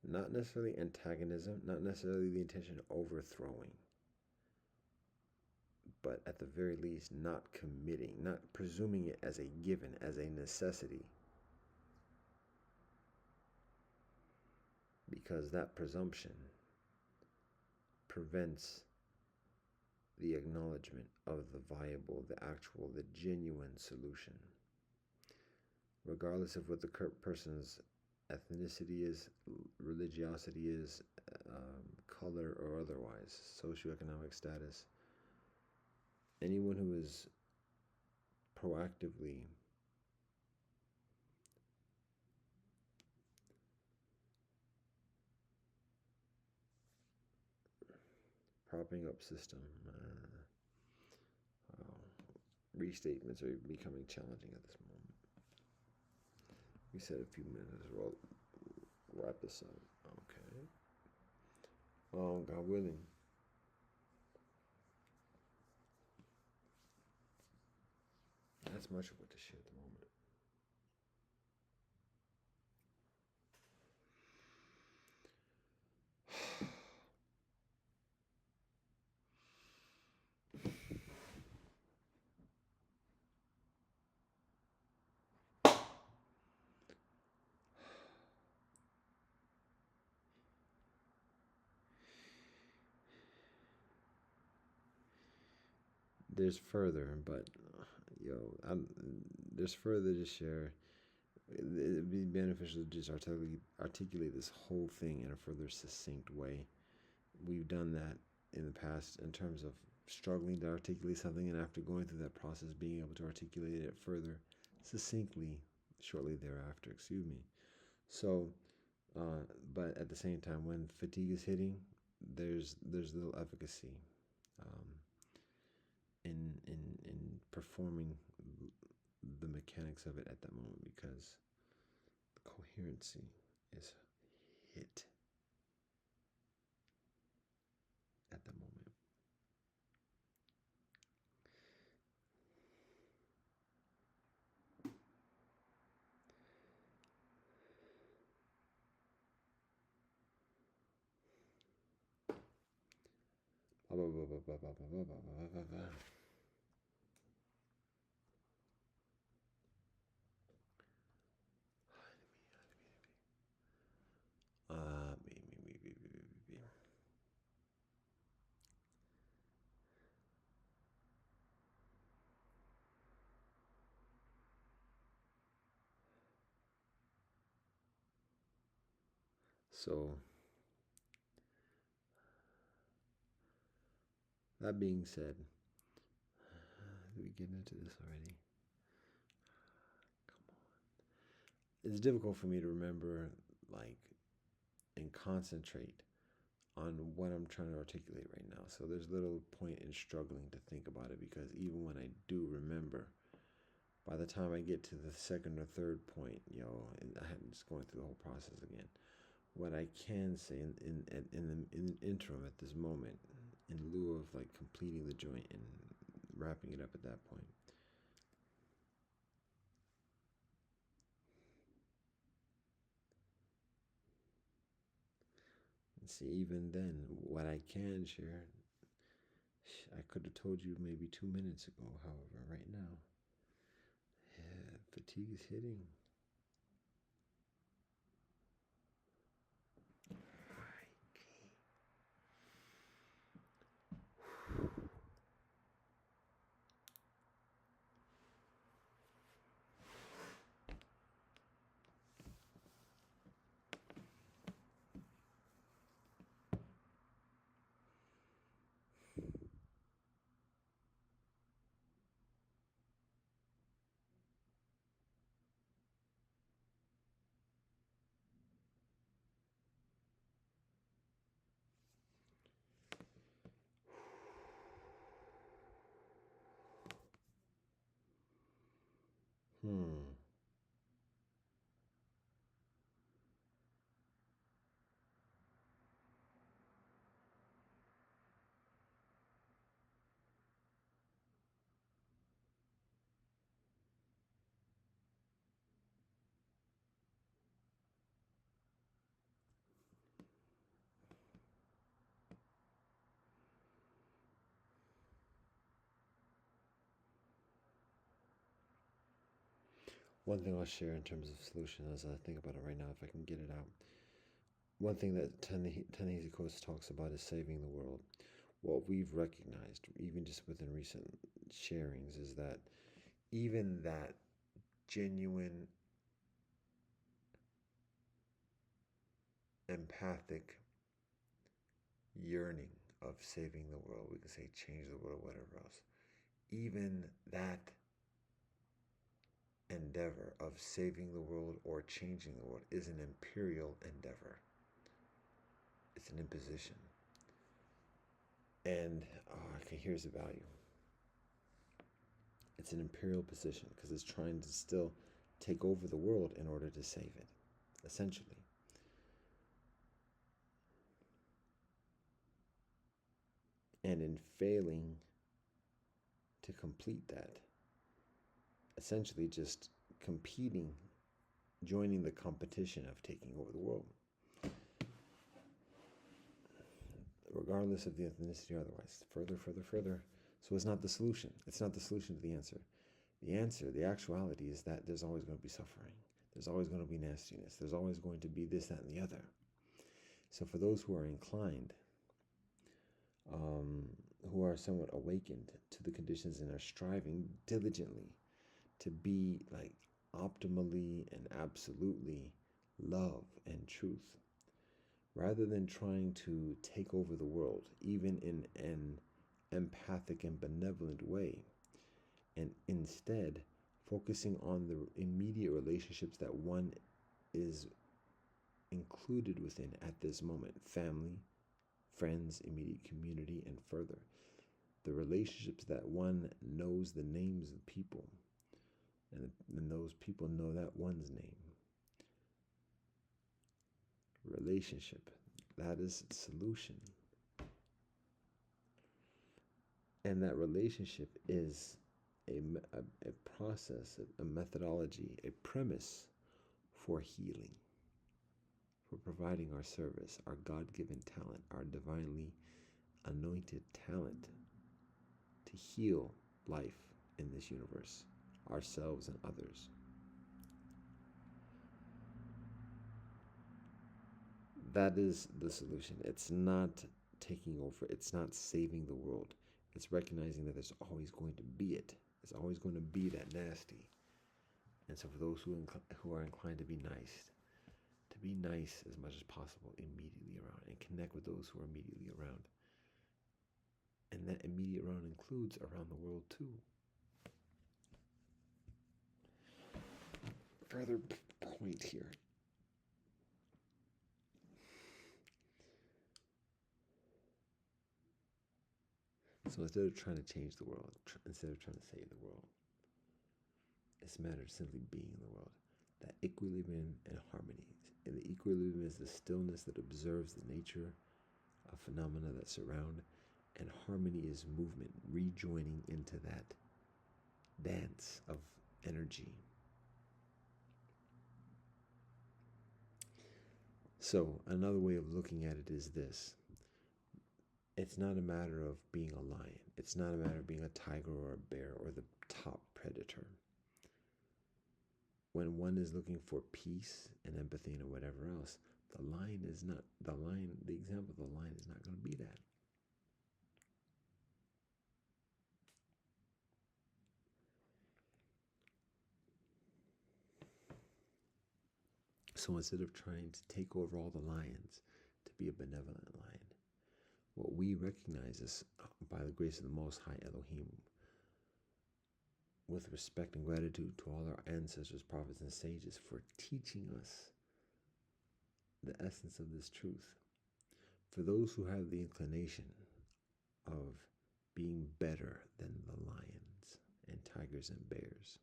Not necessarily antagonism, not necessarily the intention of overthrowing, but at the very least, not committing, not presuming it as a given, as a necessity. Because that presumption prevents the acknowledgement of the viable, the actual, the genuine solution. Regardless of what the person's ethnicity is, religiosity is, color or otherwise, socioeconomic status, anyone who is proactively propping up system, restatements are becoming challenging at this moment. We said a few minutes, we'll wrap this up. Okay. God willing. That's much of what to share at the moment. There's further, but there's further to share. It'd be beneficial to just articulate this whole thing in a further succinct way. We've done that in the past in terms of struggling to articulate something, and after going through that process, being able to articulate it further succinctly shortly thereafter. Excuse me. So, but at the same time, when fatigue is hitting, there's little efficacy um, in performing the mechanics of it at that moment because the coherency is hit at the moment. So That being said, did we get into this already? Come on. It's difficult for me to remember, like, and concentrate on what I'm trying to articulate right now. So there's little point in struggling to think about it, because even when I do remember, by the time I get to the second or third point, and I'm just going through the whole process again. What I can say in the interim at this moment, in lieu of like completing the joint and wrapping it up at that point, and see, even then, what I can share, I could have told you maybe 2 minutes ago. However, right now, yeah, fatigue is hitting. Hmm. One thing I'll share in terms of solution as I think about it right now, if I can get it out. One thing that Ta-Nehisi Coates talks about is saving the world. What we've recognized, even just within recent sharings, is that even that genuine, empathic yearning of saving the world, we can say change the world, whatever else, even that endeavor of saving the world or changing the world is an imperial endeavor. It's an imposition. And okay, here's the value. It's an imperial position because it's trying to still take over the world in order to save it, essentially. And in failing to complete that, essentially just competing, joining the competition of taking over the world, regardless of the ethnicity or otherwise. Further. So it's not the solution. It's not the solution to the answer. The answer, the actuality, is that there's always going to be suffering. There's always going to be nastiness. There's always going to be this, that, and the other. So for those who are inclined, who are somewhat awakened to the conditions and are striving diligently to be like optimally and absolutely love and truth, rather than trying to take over the world, even in an empathic and benevolent way, and instead focusing on the immediate relationships that one is included within at this moment: family, friends, immediate community, and further. The relationships that one knows the names of people, and those people know that one's name. Relationship, that is solution. And that relationship is a process, a methodology, a premise for healing, for providing our service, our God-given talent, our divinely anointed talent to heal life in this universe, ourselves and others. That is the solution. It's not taking over. It's not saving the world. It's recognizing that there's always going to be it. It's always going to be that nasty. And so for those who are inclined to be nice as much as possible immediately around, and connect with those who are immediately around. And that immediate round includes around the world too. Further point here. So instead of trying to change the world, instead of trying to save the world, it's a matter of simply being in the world. That equilibrium and harmony. And the equilibrium is the stillness that observes the nature of phenomena that surround, and harmony is movement, rejoining into that dance of energy. So another way of looking at it is this. It's not a matter of being a lion. It's not a matter of being a tiger or a bear or the top predator. When one is looking for peace and empathy and whatever else, the lion is not the lion. The example of the lion is not going to be that. So instead of trying to take over all the lions to be a benevolent lion, what we recognize is, by the grace of the Most High Elohim, with respect and gratitude to all our ancestors, prophets, and sages for teaching us the essence of this truth. For those who have the inclination of being better than the lions and tigers and bears,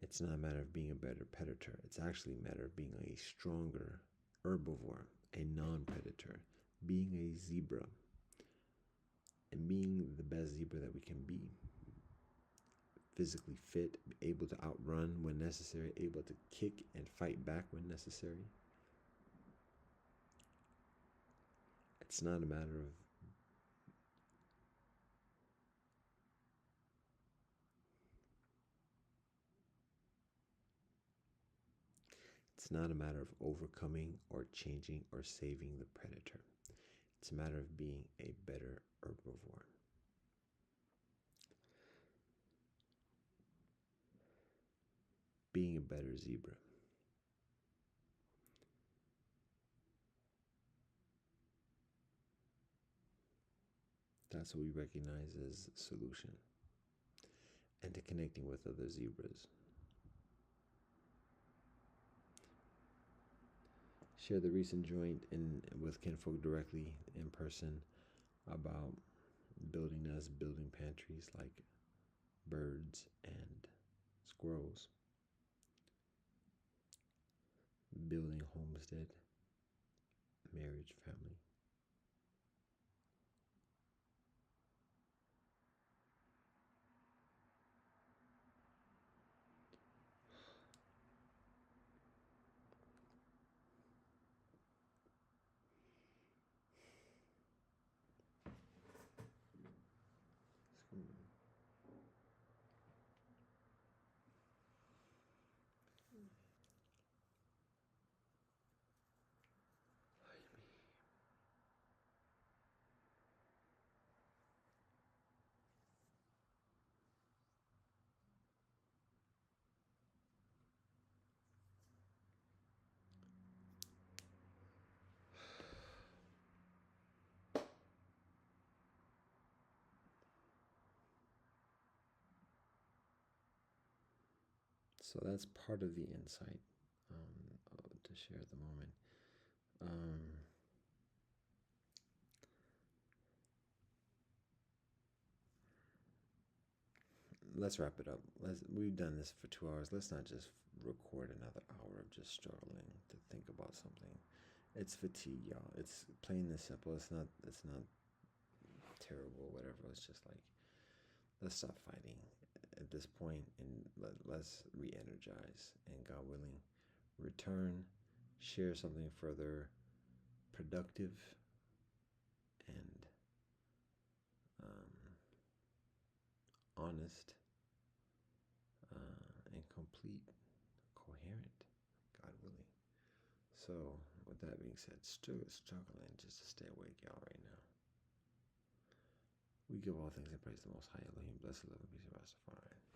it's not a matter of being a better predator. It's actually a matter of being a stronger herbivore, a non-predator, being a zebra, and being the best zebra that we can be. Physically fit, able to outrun when necessary, able to kick and fight back when necessary. It's not a matter of overcoming or changing or saving the predator. It's a matter of being a better herbivore. Being a better zebra. That's what we recognize as solution. And to connecting with other zebras. Share the recent joint with kinfolk directly in person about building pantries like birds and squirrels, building homestead, marriage, family. So that's part of the insight to share at the moment. Let's wrap it up. We've done this for 2 hours. Let's not just record another hour of just struggling to think about something. It's fatigue, y'all. It's plain and simple. It's not terrible, whatever. It's just like, let's stop fighting at this point and let's re-energize, and God willing, return, share something further productive and honest and complete, coherent, God willing. So with that being said, still struggling just to stay awake, y'all, right now. We give all things in praise to the Most High Elohim. Blessed, love, and peace of Rastafari.